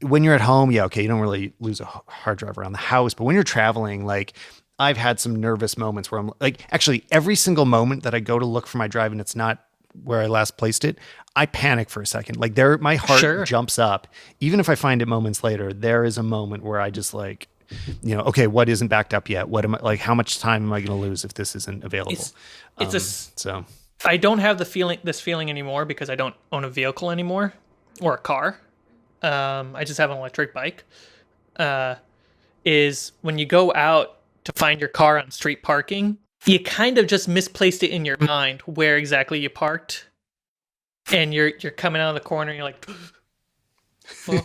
Speaker 1: when you're at home, you don't really lose a hard drive around the house. But when you're traveling, like I've had some nervous moments where I'm like, actually every single moment that I go to look for my drive and it's not where I last placed it, I panic for a second. Like my heart jumps up. Even if I find it moments later, there is a moment where I just like, okay, what isn't backed up yet? What am I like? How much time am I going to lose if this isn't available? So
Speaker 2: I don't have this feeling anymore because I don't own a vehicle anymore or a car. I just have an electric bike. Is when you go out to find your car on street parking, you kind of just misplaced it in your mind where exactly you parked, and you're coming out of the corner and you're like.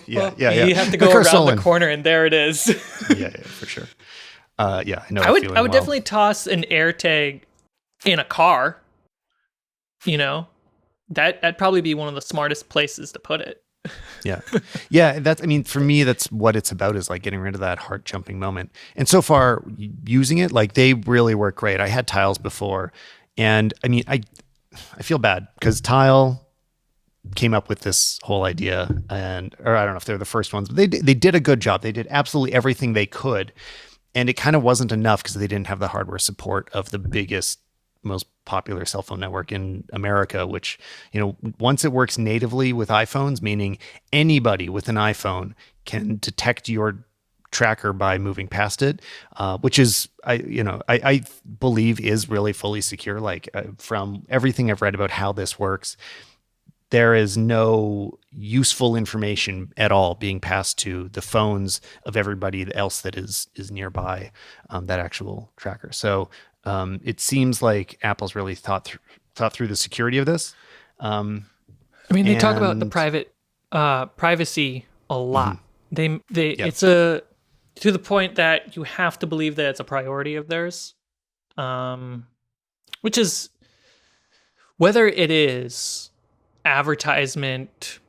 Speaker 1: Yeah.
Speaker 2: You have to go around the corner, and there it is.
Speaker 1: yeah, for sure. I know.
Speaker 2: I would definitely toss an AirTag in a car. That'd probably be one of the smartest places to put it.
Speaker 1: Yeah. For me, that's what it's about, is like getting rid of that heart jumping moment. And so far, using it, like they really work great. I had Tiles before, and I feel bad because Tile came up with this whole idea, or I don't know if they're the first ones, but they did a good job. They did absolutely everything they could, and it kind of wasn't enough because they didn't have the hardware support of the biggest, most popular cell phone network in America, which, once it works natively with iPhones, meaning anybody with an iPhone can detect your tracker by moving past it, which is, I believe is really fully secure. Like from everything I've read about how this works, there is no useful information at all being passed to the phones of everybody else that is nearby that actual tracker. So it seems like Apple's really thought through the security of this.
Speaker 2: I mean, they talk about the
Speaker 1: And
Speaker 2: privacy a lot. They
Speaker 1: yeah,
Speaker 2: it's a to the point that you have to believe that it's a priority of theirs. Um, which is whether it is advertisement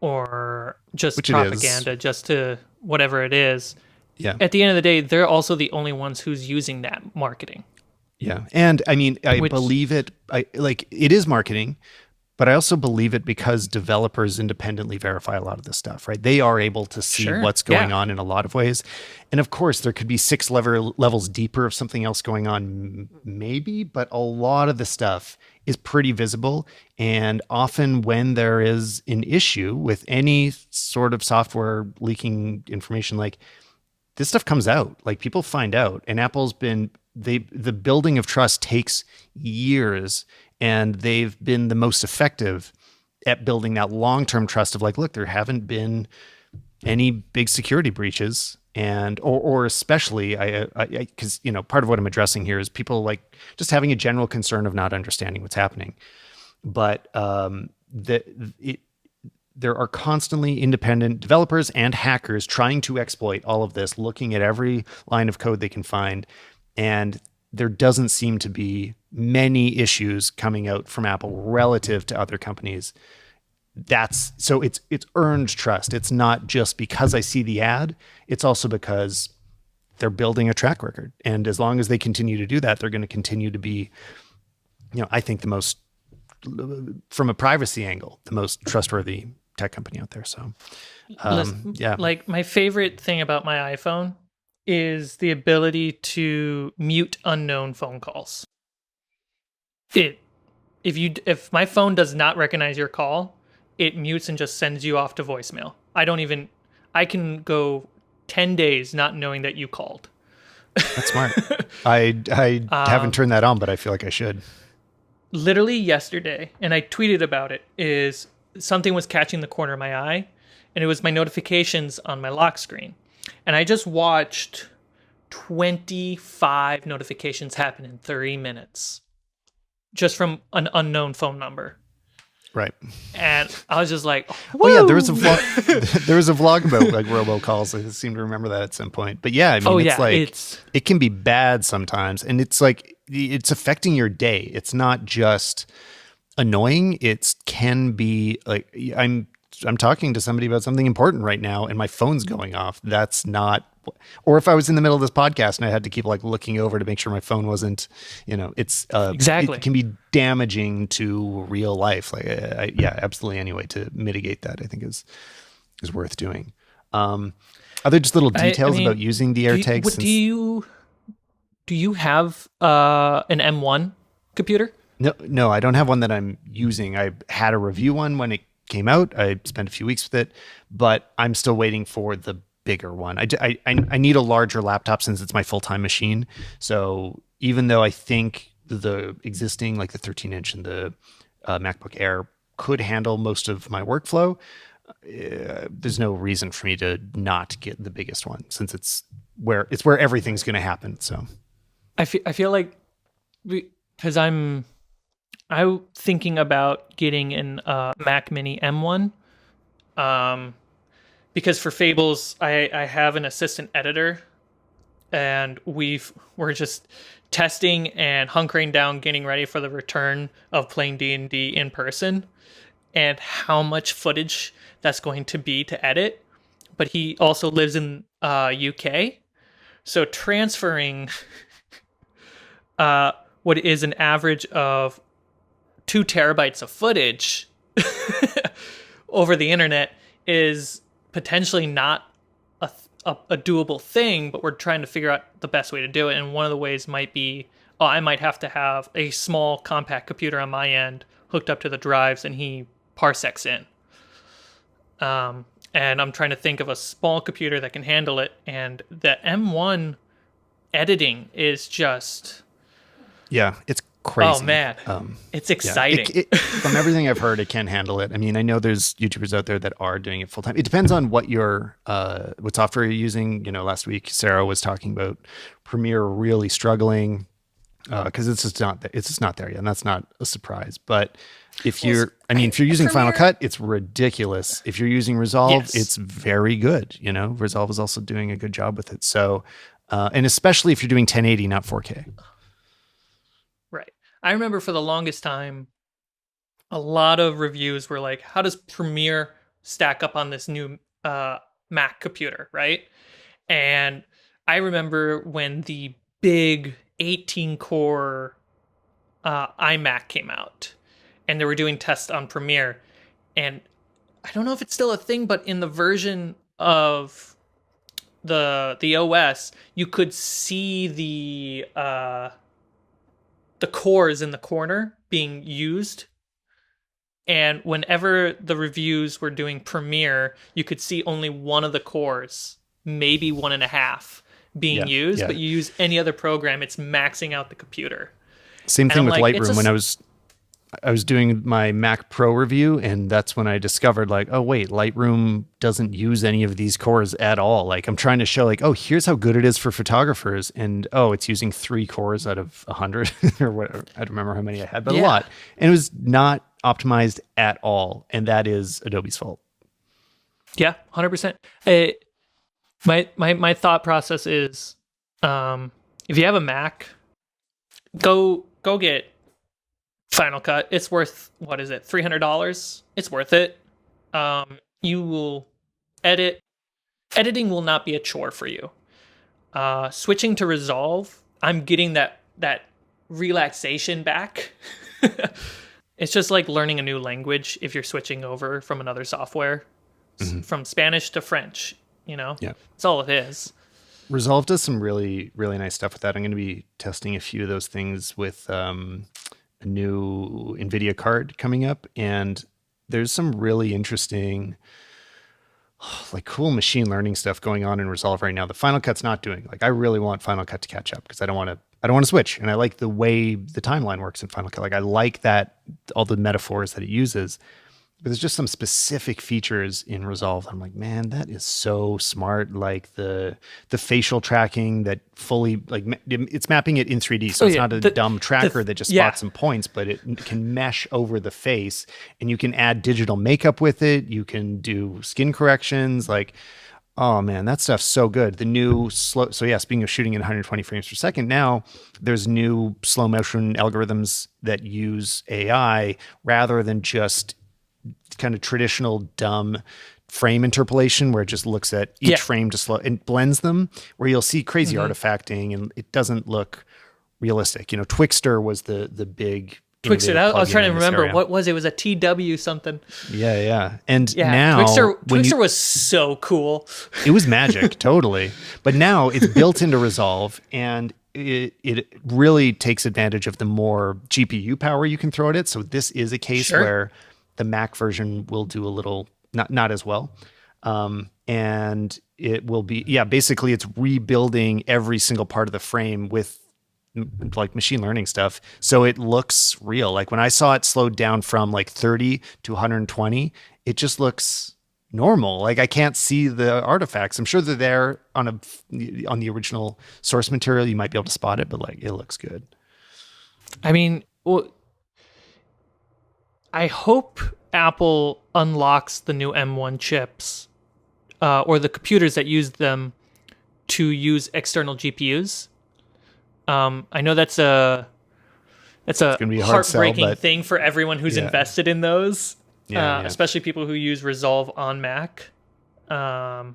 Speaker 2: or just
Speaker 1: which it is.
Speaker 2: propaganda, just to whatever it is.
Speaker 1: Yeah.
Speaker 2: At the end of the day, they're also the only ones who's using that marketing.
Speaker 1: Yeah. And I mean, I
Speaker 2: Which
Speaker 1: believe it. I like it is marketing, but I also believe it because developers independently verify a lot of this stuff, right? They are able to see
Speaker 2: sure,
Speaker 1: what's going
Speaker 2: yeah,
Speaker 1: on in a lot of ways. And of course, there could be levels deeper of something else going on, maybe, but a lot of the stuff is pretty visible. And often, when there is an issue with any sort of software leaking information, like this stuff comes out, like people find out. And Apple's been, the building of trust takes years, and they've been the most effective at building that long-term trust of like, look, there haven't been any big security breaches. And or especially I because part of what I'm addressing here is people like just having a general concern of not understanding what's happening. But there are constantly independent developers and hackers trying to exploit all of this, looking at every line of code they can find. And there doesn't seem to be many issues coming out from Apple relative to other companies. So it's earned trust. It's not just because I see the ad. It's also because they're building a track record. And as long as they continue to do that, they're going to continue to be, I think the most, from a privacy angle, the most trustworthy tech company out there. So, yeah.
Speaker 2: like my favorite thing about my iPhone is the ability to mute unknown phone calls. If my phone does not recognize your call, it mutes and just sends you off to voicemail. I can go 10 days not knowing that you called.
Speaker 1: That's smart. I haven't turned that on, but I feel like I should.
Speaker 2: Literally yesterday, and I tweeted about it, is something was catching the corner of my eye, and it was my notifications on my lock screen. And I just watched 25 notifications happen in 30 minutes just from an unknown phone number.
Speaker 1: Right.
Speaker 2: And I was just like,
Speaker 1: whoa. Oh yeah, there was a vlog. There was a vlog about like robocalls. I seem to remember that at some point. But yeah, I mean, it can be bad sometimes, and it's like it's affecting your day. It's not just annoying. It can be like I'm talking to somebody about something important right now, and my phone's going off. That's not. Or if I was in the middle of this podcast and I had to keep like looking over to make sure my phone wasn't, it's
Speaker 2: exactly.
Speaker 1: It can be damaging to real life. Like, yeah, absolutely. Anyway, to mitigate that, I think is worth doing. Are there just little details about using the AirTags?
Speaker 2: Do you have an M1 computer?
Speaker 1: No, I don't have one that I'm using. I had a review one when it came out. I spent a few weeks with it, but I'm still waiting for the bigger one. I need a larger laptop since it's my full-time machine. So even though I think the existing, like the 13-inch and the MacBook Air could handle most of my workflow, there's no reason for me to not get the biggest one since it's where everything's going to happen. So
Speaker 2: I feel like because I'm thinking about getting an Mac Mini M1. Because for Fables, I have an assistant editor, and we're just testing and hunkering down, getting ready for the return of playing D&D in person, and how much footage that's going to be to edit. But he also lives in UK, so transferring what is an average of 2 terabytes of footage over the internet is potentially not a doable thing, but we're trying to figure out the best way to do it. And one of the ways might be, I might have to have a small compact computer on my end hooked up to the drives, and he parsecs in. And I'm trying to think of a small computer that can handle it. And the M1 editing is just...
Speaker 1: Yeah, it's crazy.
Speaker 2: Oh man, it's exciting.
Speaker 1: Yeah. From everything I've heard, it can handle it. I mean, I know there's YouTubers out there that are doing it full time. It depends on what what software you're using. Last week Sarah was talking about Premiere really struggling. because it's just not there yet, and that's not a surprise. But if
Speaker 2: Well,
Speaker 1: if you're using Final
Speaker 2: Premiere.
Speaker 1: Cut, it's ridiculous. If you're using Resolve,
Speaker 2: Yes.
Speaker 1: it's very good. Resolve is also doing a good job with it. So, and especially if you're doing 1080, not 4K.
Speaker 2: Right. I remember for the longest time, a lot of reviews were like, how does Premiere stack up on this new Mac computer, right? And I remember when the big 18 core iMac came out and they were doing tests on Premiere. And I don't know if it's still a thing, but in the version of the OS, you could see the cores in the corner being used. And whenever the reviews were doing Premiere, you could see only one of the cores, maybe one and a half, being used.
Speaker 1: Yeah.
Speaker 2: But you use any other program, it's maxing out the computer.
Speaker 1: Same
Speaker 2: And
Speaker 1: thing
Speaker 2: I'm
Speaker 1: with
Speaker 2: like,
Speaker 1: Lightroom. When I was doing my Mac Pro review, and that's when I discovered, like, oh wait, Lightroom doesn't use any of these cores at all. Like, I'm trying to show, like, oh, here's how good it is for photographers, and oh, it's using 3 cores out of 100 or whatever. I don't remember how many I had, but a lot, and it was not optimized at all, and that is Adobe's fault.
Speaker 2: Yeah, 100%. My thought process is, if you have a Mac, go get Final Cut. It's worth, what is it, $300? It's worth it. You will edit. Editing will not be a chore for you. Switching to Resolve, I'm getting that relaxation back. It's just like learning a new language if you're switching over from another software, from Spanish to French.
Speaker 1: Yeah,
Speaker 2: That's all it is.
Speaker 1: Resolve does some really, really nice stuff with that. I'm going to be testing a few of those things with a new NVIDIA card coming up. And there's some really interesting, like, cool machine learning stuff going on in Resolve right now. The Final Cut's not doing. Like, I really want Final Cut to catch up because I don't want to switch. And I like the way the timeline works in Final Cut. Like, I like that, all the metaphors that it uses. But there's just some specific features in Resolve. I'm like, man, that is so smart. Like the facial tracking that fully, like, it's mapping it in 3D. So it's not a dumb tracker that just spots some points, but it can mesh over the face, and you can add digital makeup with it. You can do skin corrections. Like, oh man, that stuff's so good. The new slow. So yeah, speaking of shooting in 120 frames per second, now there's new slow motion algorithms that use AI rather than just kind of traditional dumb frame interpolation where it just looks at each frame to slow and blends them, where you'll see crazy artifacting and it doesn't look realistic. Twixtor was the big
Speaker 2: Twixtor. I was trying to remember what was it. It was a TW something.
Speaker 1: Yeah. And now
Speaker 2: Twixtor was so cool.
Speaker 1: It was magic, totally. But now it's built into Resolve, and it really takes advantage of the more GPU power you can throw at it. So this is a case where the Mac version will do a little not as well. And it will be, basically it's rebuilding every single part of the frame with like machine learning stuff. So it looks real. Like when I saw it slowed down from like 30 to 120, it just looks normal. Like I can't see the artifacts. I'm sure they're there on the original source material. You might be able to spot it, but like it looks good.
Speaker 2: I mean, well, I hope Apple unlocks the new M1 chips or the computers that use them to use external GPUs. I know that's a heartbreaking thing for everyone who's invested in those, especially people who use Resolve on Mac. But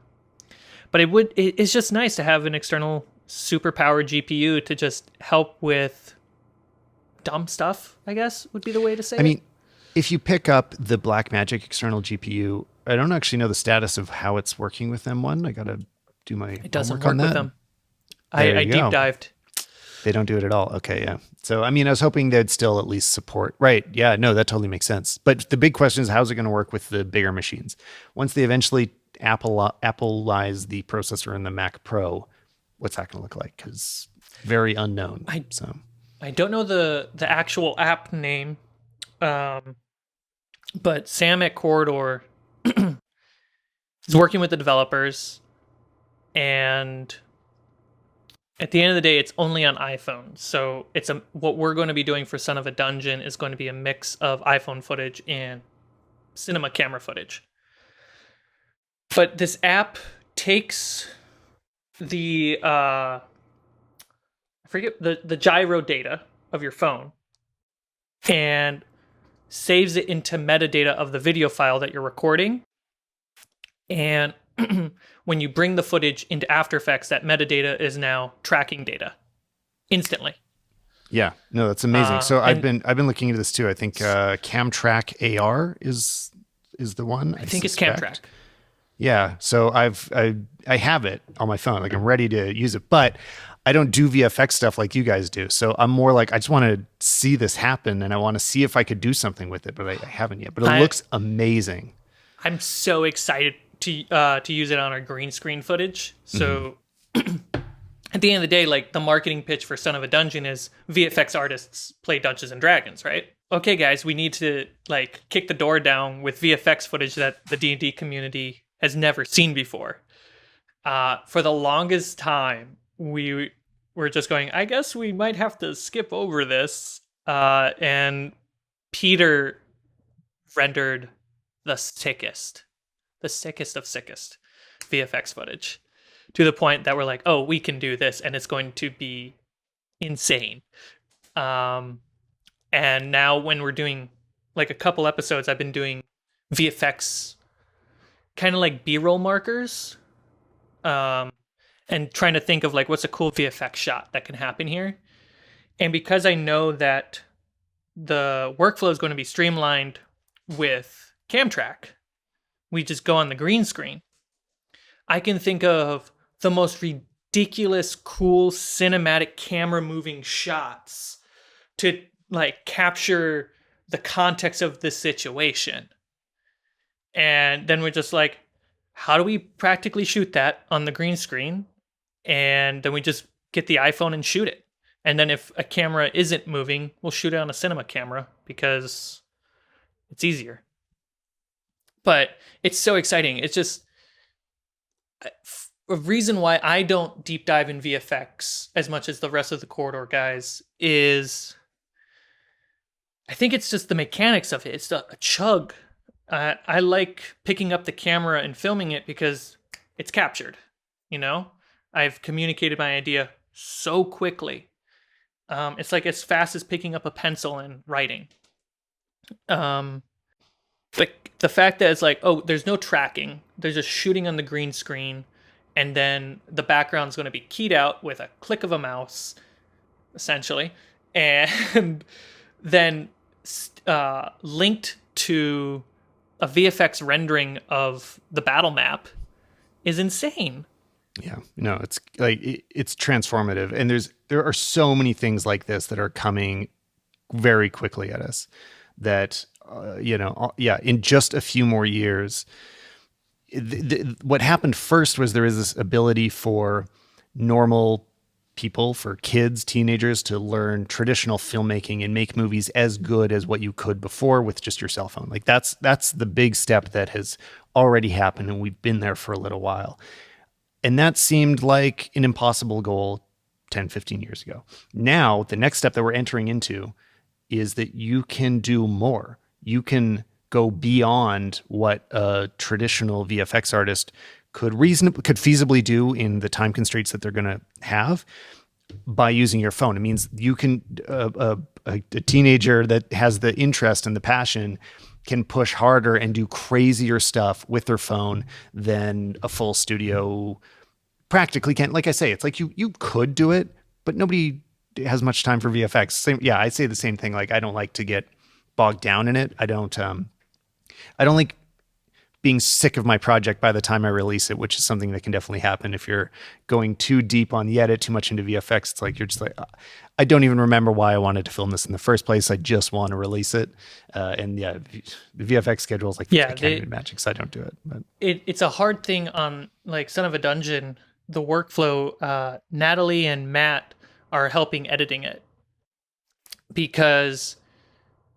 Speaker 2: it's just nice to have an external super-powered GPU to just help with dumb stuff, I guess would be the way to say it.
Speaker 1: I mean, if you pick up the Blackmagic external GPU, I don't actually know the status of how it's working with M1. I got to do my
Speaker 2: It doesn't
Speaker 1: homework
Speaker 2: work with them. I deep dived.
Speaker 1: They don't do it at all. Okay, yeah. So, I mean, I was hoping they'd still at least support. Right, yeah, no, that totally makes sense. But the big question is, how's it going to work with the bigger machines? Once they eventually Appleize the processor in the Mac Pro, what's that going to look like? Because very unknown.
Speaker 2: I don't know the actual app name, but Sam at Corridor is working with the developers, and at the end of the day, it's only on iPhone. So what we're going to be doing for Son of a Dungeon is going to be a mix of iPhone footage and cinema camera footage. But this app takes the I forget the gyro data of your phone and saves it into metadata of the video file that you're recording. And when you bring the footage into After Effects, that metadata is now tracking data instantly.
Speaker 1: Yeah, no, that's amazing. So I've been looking into this too. I think Camtrack AR is the one.
Speaker 2: I think suspect. It's Camtrack.
Speaker 1: Yeah, so I have it on my phone. Like I'm ready to use it, but I don't do VFX stuff like you guys do. So I'm more like I just want to see this happen, and I want to see if I could do something with it, but I haven't yet. But it looks amazing.
Speaker 2: I'm so excited to use it on our green screen footage. So at the end of the day, like the marketing pitch for Son of a Dungeon is VFX artists play Dungeons and Dragons, right? Okay, guys, we need to like kick the door down with VFX footage that the D&D community has never seen before. For the longest time, we were just going, I guess we might have to skip over this. And Peter rendered the sickest of sickest VFX footage to the point that we're like, oh, we can do this and it's going to be insane. And now when we're doing like a couple episodes, I've been doing VFX kind of like B-roll markers, and trying to think of like what's a cool VFX shot that can happen here. And because I know that the workflow is going to be streamlined with Camtrack, we just go on the green screen. I can think of the most ridiculous, cool cinematic camera moving shots to like capture the context of this situation. And then we're just like, how do we practically shoot that on the green screen? And then we just get the iPhone and shoot it. And then if a camera isn't moving, we'll shoot it on a cinema camera because it's easier. But it's so exciting. It's just a reason why I don't deep dive in VFX as much as the rest of the Corridor guys is I think it's just the mechanics of it. It's a chug. I like picking up the camera and filming it because it's captured, you know? I've communicated my idea so quickly. It's like as fast as picking up a pencil and writing. The fact that it's like, oh, there's no tracking. They're just shooting on the green screen. And then the background's going to be keyed out with a click of a mouse, essentially. And then linked to a VFX rendering of the battle map is insane.
Speaker 1: Yeah, no, it's like it's transformative, and there are so many things like this that are coming very quickly at us. That in just a few more years, what happened first was there is this ability for normal people, for kids, teenagers, to learn traditional filmmaking and make movies as good as what you could before with just your cell phone. Like that's the big step that has already happened, and we've been there for a little while. And that seemed like an impossible goal 10, 15 years ago. Now, the next step that we're entering into is that you can do more. You can go beyond what a traditional VFX artist could feasibly do in the time constraints that they're going to have by using your phone. It means you can, a teenager that has the interest and the passion can push harder and do crazier stuff with their phone than a full studio practically can. Like I say, it's like you could do it, but nobody has much time for VFX. I say the same thing. Like I don't like to get bogged down in it. I don't like being sick of my project by the time I release it, which is something that can definitely happen if you're going too deep on the edit, too much into VFX. It's like you're just like, I don't even remember why I wanted to film this in the first place. I just want to release it. The VFX schedule is like, I can't even magic, so I don't do it. But
Speaker 2: it's a hard thing on like Son of a Dungeon. The workflow, Natalie and Matt are helping editing it because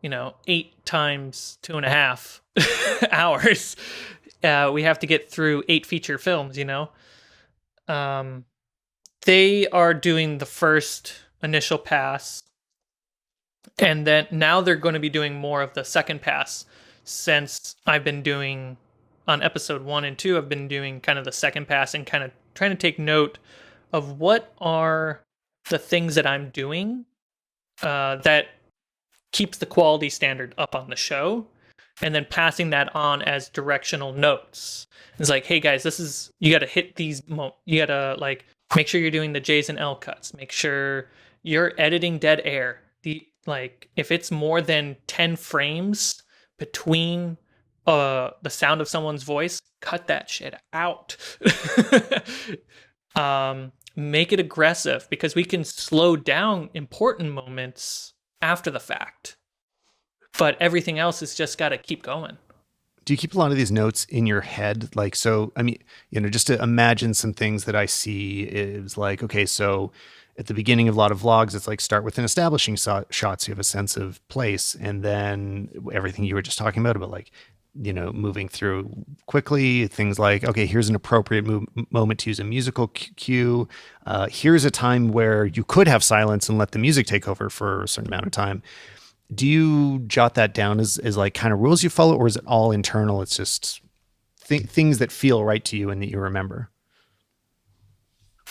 Speaker 2: 8 times 2.5 hours. We have to get through 8 feature films, They are doing the first initial pass, and then now they're going to be doing more of the second pass. Since I've been doing on episode 1 and 2, I've been doing kind of the second pass and kind of trying to take note of what are the things that I'm doing that keeps the quality standard up on the show, and then passing that on as directional notes. It's like, hey guys, you got to hit these. You got to like make sure you're doing the J's and L cuts. Make sure you're editing dead air. If it's more than 10 frames between the sound of someone's voice, cut that shit out. Make it aggressive, because we can slow down important moments after the fact, but everything else has just got to keep going.
Speaker 1: Do you keep a lot of these notes in your head? Like, so, I mean, just to imagine some things that I see is like, okay, so at the beginning of a lot of vlogs, it's like start with an establishing shots. You have a sense of place, and then everything you were just talking about like, moving through quickly, things like, okay, here's an appropriate moment to use a musical cue. Here's a time where you could have silence and let the music take over for a certain amount of time. Do you jot that down as like kind of rules you follow, or is it all internal? It's just things that feel right to you and that you remember?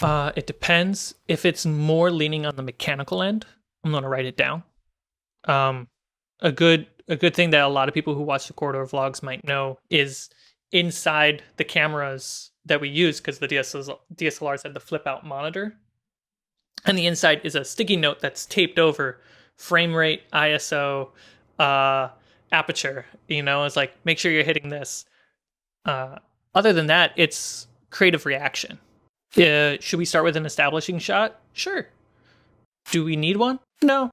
Speaker 2: It depends. If it's more leaning on the mechanical end, I'm going to write it down. A good thing that a lot of people who watch the Corridor vlogs might know is inside the cameras that we use, because the DSLRs have the flip out monitor, and the inside is a sticky note that's taped over frame rate, ISO, aperture. It's like, make sure you're hitting this. Other than that, it's creative reaction. Should we start with an establishing shot? Sure. Do we need one? No.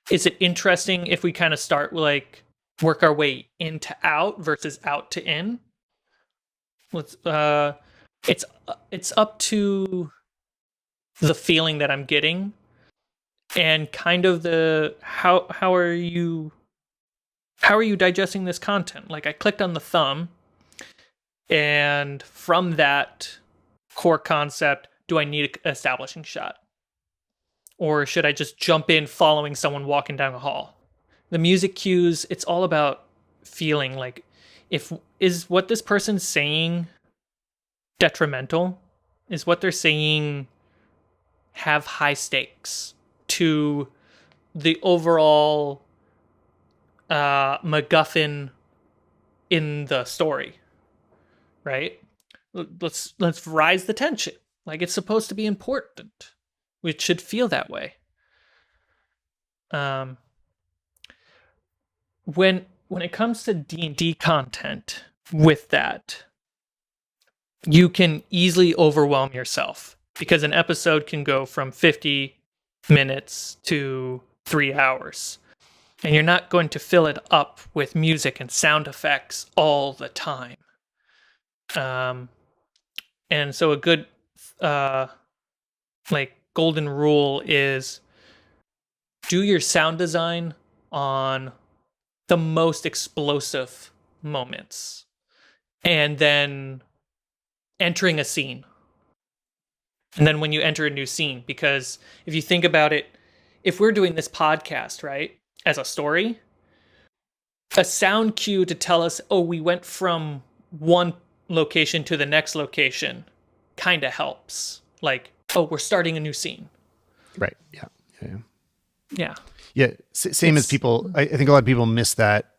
Speaker 2: Is it interesting if we kind of start like work our way into out versus out to in? It's up to the feeling that I'm getting, and kind of the how are you digesting this content? Like, I clicked on the thumb, and from that core concept, do I need an establishing shot? Or should I just jump in following someone walking down a hall? The music cues, it's all about feeling. Like, is what this person's saying detrimental? Is what they're saying have high stakes to the overall MacGuffin in the story, right? Let's rise the tension. Like, it's supposed to be important. It should feel that way. When it comes to D&D content, with that, you can easily overwhelm yourself, because an episode can go from 50 minutes to 3 hours, and you're not going to fill it up with music and sound effects all the time. And so a good golden rule is do your sound design on the most explosive moments, and then entering a scene. And then when you enter a new scene, because if you think about it, if we're doing this podcast, right, as a story, a sound cue to tell us, oh, we went from one location to the next location kind of helps. Like, oh, we're starting a new scene.
Speaker 1: Right. Yeah. Same as people, I think a lot of people miss that,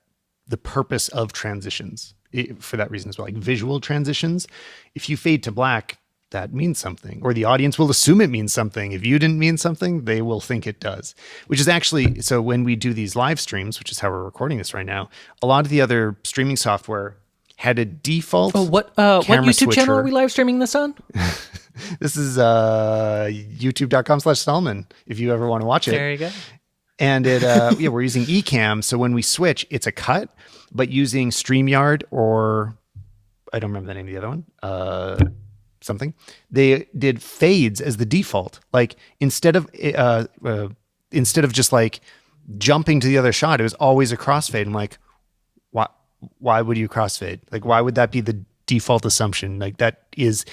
Speaker 1: the purpose of transitions for that reason as well. Like visual transitions, if you fade to black, that means something, or the audience will assume it means something. If you didn't mean something, they will think it does, which is actually, so when we do these live streams, which is how we're recording this right now, a lot of the other streaming software had a default.
Speaker 2: Oh, what YouTube
Speaker 1: switcher.
Speaker 2: Channel are we live streaming this on?
Speaker 1: This is youtube.com/Stallman, if you ever want to watch it.
Speaker 2: There you go.
Speaker 1: And it, we're using Ecamm. So when we switch, it's a cut, but using StreamYard, or I don't remember the name of the other one, something, they did fades as the default. Like instead of just like jumping to the other shot, it was always a crossfade. I'm like, why would you crossfade? Like, why would that be the default assumption? Like that is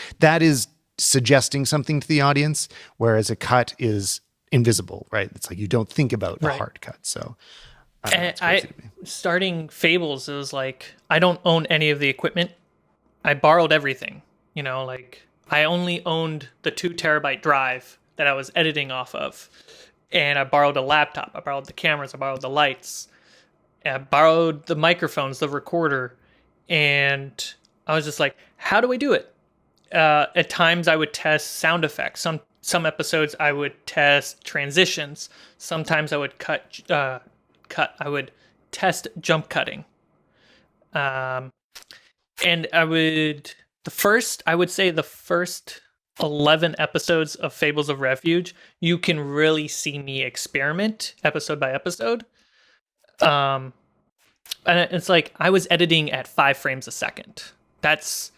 Speaker 1: suggesting something to the audience, whereas a cut is invisible, right? It's like you don't think about the
Speaker 2: Right.
Speaker 1: hard cut. So I don't know, it's
Speaker 2: And
Speaker 1: crazy to me.
Speaker 2: starting Fables, it was like I don't own any of the equipment. I borrowed everything. Like I only owned the 2 terabyte drive that I was editing off of, and I borrowed a laptop. I borrowed the cameras. I borrowed the lights. And I borrowed the microphones, the recorder, and I was just like, how do I do it? At times I would test sound effects. Some episodes I would test transitions. Sometimes I would cut. I would test jump cutting. And I would say the first 11 episodes of Fables of Refuge, you can really see me experiment episode by episode. And it's like I was editing at 5 frames a second. That's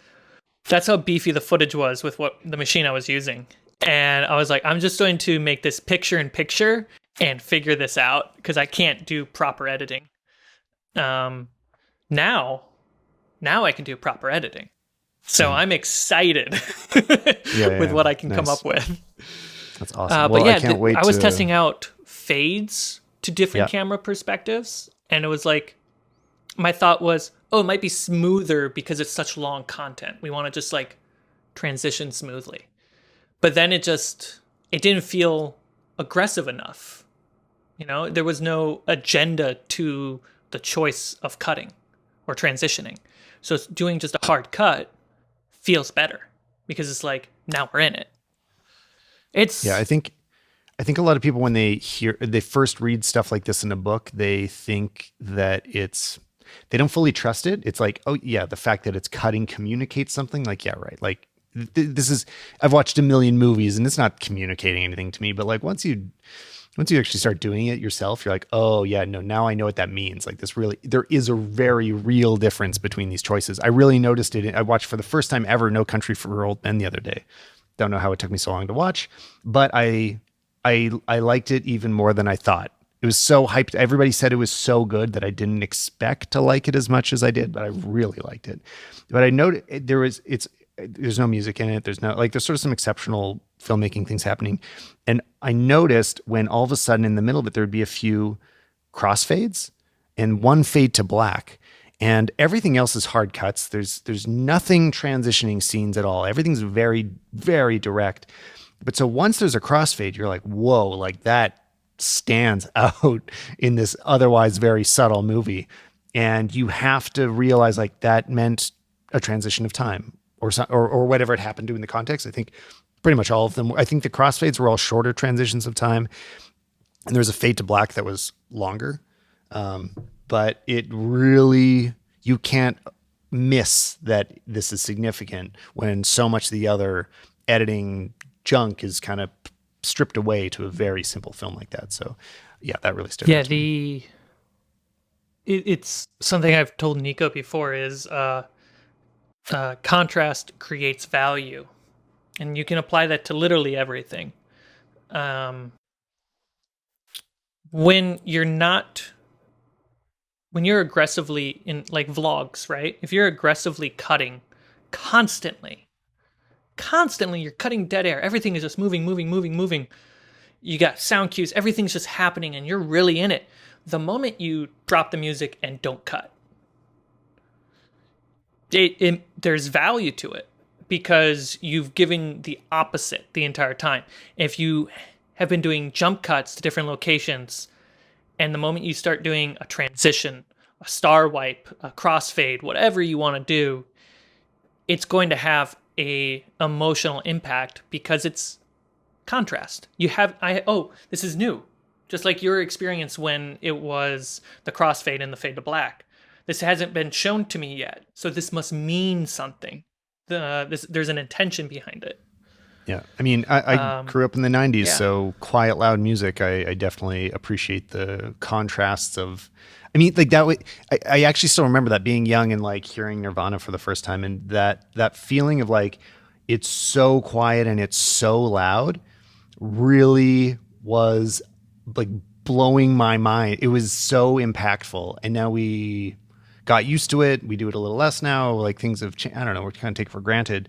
Speaker 2: how beefy the footage was with what the machine I was using. And I was like, I'm just going to make this picture in picture and figure this out because I can't do proper editing. Now I can do proper editing. So I'm excited with what I can come up with.
Speaker 1: That's awesome.
Speaker 2: But yeah,
Speaker 1: I can't wait.
Speaker 2: I was testing out fades to different
Speaker 1: Yeah.
Speaker 2: camera perspectives, and it was like, my thought was, oh, it might be smoother because it's such long content. We want to just like transition smoothly. But then it didn't feel aggressive enough. There was no agenda to the choice of cutting or transitioning. So doing just a hard cut feels better because it's like, now we're in it.
Speaker 1: I think a lot of people, when they first read stuff like this in a book, they think that they don't fully trust it. It's like, oh yeah, the fact that it's cutting communicates something. Like, yeah, right. Like I've watched a million movies and it's not communicating anything to me, but like once you actually start doing it yourself, you're like, oh yeah, no, now I know what that means. Like there is a very real difference between these choices. I really noticed it. I watched for the first time ever No Country for Old Men the other day. Don't know how it took me so long to watch, but I liked it even more than I thought. It was so hyped. Everybody said it was so good that I didn't expect to like it as much as I did, but I really liked it. But I noted there's no music in it. There's sort of some exceptional filmmaking things happening. And I noticed when all of a sudden in the middle of it, there'd be a few crossfades and one fade to black. And everything else is hard cuts. There's nothing transitioning scenes at all. Everything's very, very direct. But so once there's a crossfade, you're like, whoa, like that stands out in this otherwise very subtle movie. And you have to realize like that meant a transition of time or whatever it happened to in the context. I think pretty much all of them. I think the crossfades were all shorter transitions of time. And there was a fade to black that was longer. But it really, you can't miss that this is significant when so much of the other editing junk is kind of stripped away to a very simple film like that. So yeah, that really stood out to me.
Speaker 2: It's something I've told Nico before is contrast creates value, and you can apply that to literally everything. When you're aggressively in like vlogs, right? If you're aggressively cutting constantly you're cutting dead air. Everything is just moving. You got sound cues. Everything's just happening and you're really in it. The moment you drop the music and don't cut, there's value to it because you've given the opposite the entire time. If you have been doing jump cuts to different locations, and the moment you start doing a transition, a star wipe, a crossfade, whatever you want to do, it's going to have a emotional impact because it's contrast. This is new. Just like your experience when it was the crossfade and the fade to black. This hasn't been shown to me yet, so this must mean something. There's an intention behind it.
Speaker 1: Yeah. I mean, I grew up in the 90s,
Speaker 2: yeah.
Speaker 1: So quiet, loud music, I definitely appreciate the contrasts of, I mean, like that way, I actually still remember that being young and like hearing Nirvana for the first time and that feeling of like, it's so quiet and it's so loud really was like blowing my mind. It was so impactful. And now we got used to it. We do it a little less now. Like things have changed. I don't know. We're kind of take it for granted.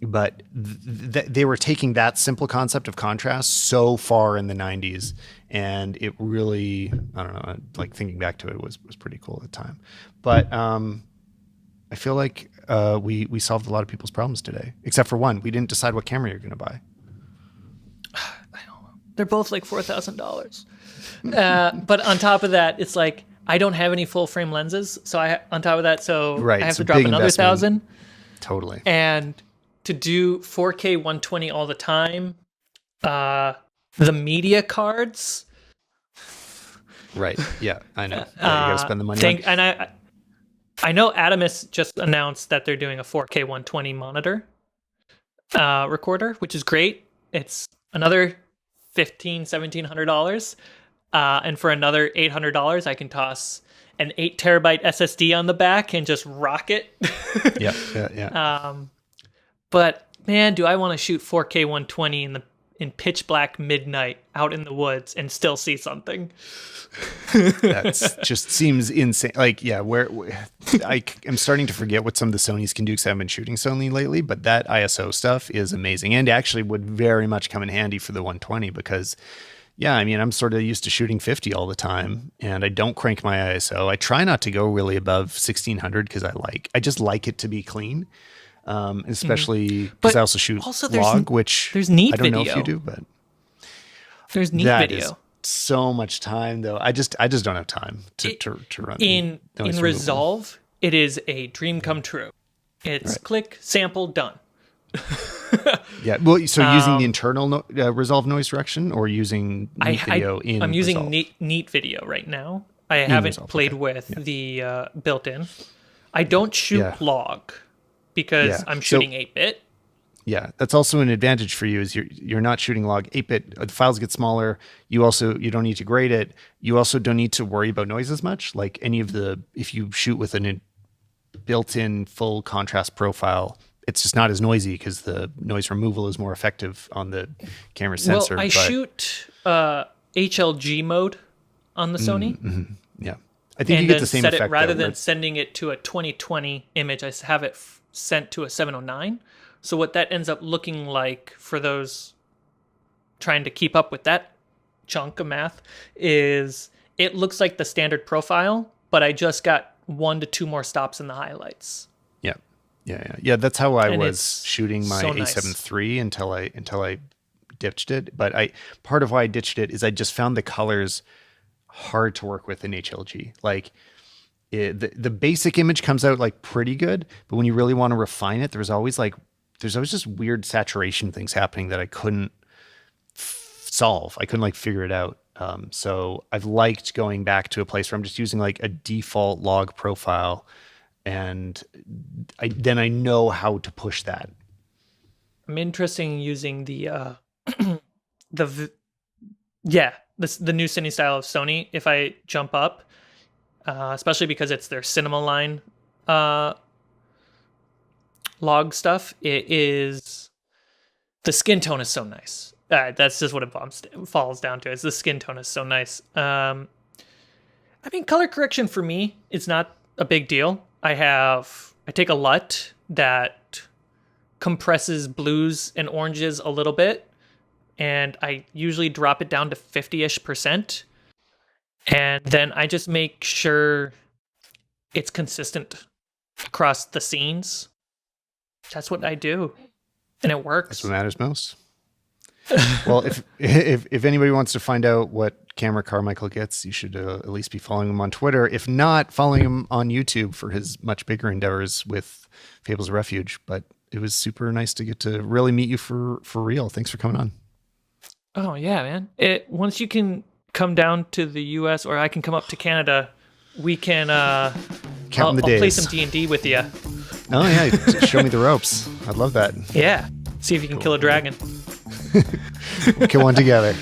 Speaker 1: but they were taking that simple concept of contrast so far in the 90s, and it really, I don't know, like thinking back to it was pretty cool at the time. But I feel like we solved a lot of people's problems today, except for one. We didn't decide what camera you're going to buy.
Speaker 2: I don't know. They're both like $4,000. But on top of that, it's like I don't have any full frame lenses, so I have to drop another $1,000.
Speaker 1: Totally.
Speaker 2: And to do 4K 120 all the time, the media cards.
Speaker 1: Right. Yeah, I know. Yeah, you gotta spend the money.
Speaker 2: And I know Adamus just announced that they're doing a 4K 120 monitor recorder, which is great. It's another $1,700. And for another $800, I can toss an 8 terabyte SSD on the back and just rock it.
Speaker 1: Yeah.
Speaker 2: But man, do I want to shoot 4K 120 in pitch black midnight out in the woods and still see something?
Speaker 1: That just seems insane. Like, yeah, where I'm starting to forget what some of the Sonys can do because I haven't been shooting Sony lately. But that ISO stuff is amazing, and actually would very much come in handy for the 120 because. Yeah, I mean, I'm sort of used to shooting 50 all the time, and I don't crank my ISO. I try not to go really above 1600 because I just like it to be clean, especially because I also shoot log, which
Speaker 2: there's neat
Speaker 1: I don't
Speaker 2: video.
Speaker 1: know if you do, but
Speaker 2: there's neat video.
Speaker 1: Is so much time though. I just don't have time to run
Speaker 2: in Resolve. It is a dream come true. It's click, sample, done.
Speaker 1: Yeah. Well, so using the internal Resolve noise reduction or using neat video in
Speaker 2: I'm using
Speaker 1: Resolve?
Speaker 2: neat video right now. I haven't played with the built-in. I don't shoot log because I'm shooting 8-bit.
Speaker 1: Yeah, that's also an advantage for you is you're not shooting log 8-bit. The files get smaller. You don't need to grade it. You also don't need to worry about noise as much. Like if you shoot with a built-in full contrast profile, it's just not as noisy because the noise removal is more effective on the camera sensor.
Speaker 2: Well, I shoot HLG mode on the Sony.
Speaker 1: Mm-hmm. Yeah, I think you get the same effect.
Speaker 2: Rather than sending it to a 2020 image, I have it sent to a 709. So what that ends up looking like for those trying to keep up with that chunk of math is it looks like the standard profile, but I just got 1 to 2 more stops in the highlights.
Speaker 1: Yeah. That's how I was shooting my A7 III until I ditched it. But part of why I ditched it is I just found the colors hard to work with in HLG. Like the basic image comes out like pretty good, but when you really want to refine it, there's always just weird saturation things happening that I couldn't solve. I couldn't like figure it out. So I've liked going back to a place where I'm just using like a default log profile. And then I know how to push that.
Speaker 2: I'm interested in using the new cine style of Sony. If I jump up, especially because it's their cinema line log stuff, the skin tone is so nice. That's just what it falls down to. Is the skin tone is so nice. I mean, color correction for me is not a big deal. I take a LUT that compresses blues and oranges a little bit, and I usually drop it down to 50-ish%. And then I just make sure it's consistent across the scenes. That's what I do. And it works.
Speaker 1: That's what matters most. Well, if anybody wants to find out what camera Carmichael gets, you should at least be following him on Twitter. If not, following him on YouTube for his much bigger endeavors with Fables of Refuge. But it was super nice to get to really meet you for real. Thanks for coming on.
Speaker 2: Oh yeah, man. Once you can come down to the US or I can come up to Canada, we can I'll play some D&D with you.
Speaker 1: Oh yeah, show me the ropes. I'd love that.
Speaker 2: Yeah. See if you can kill a dragon.
Speaker 1: We'll kill one together.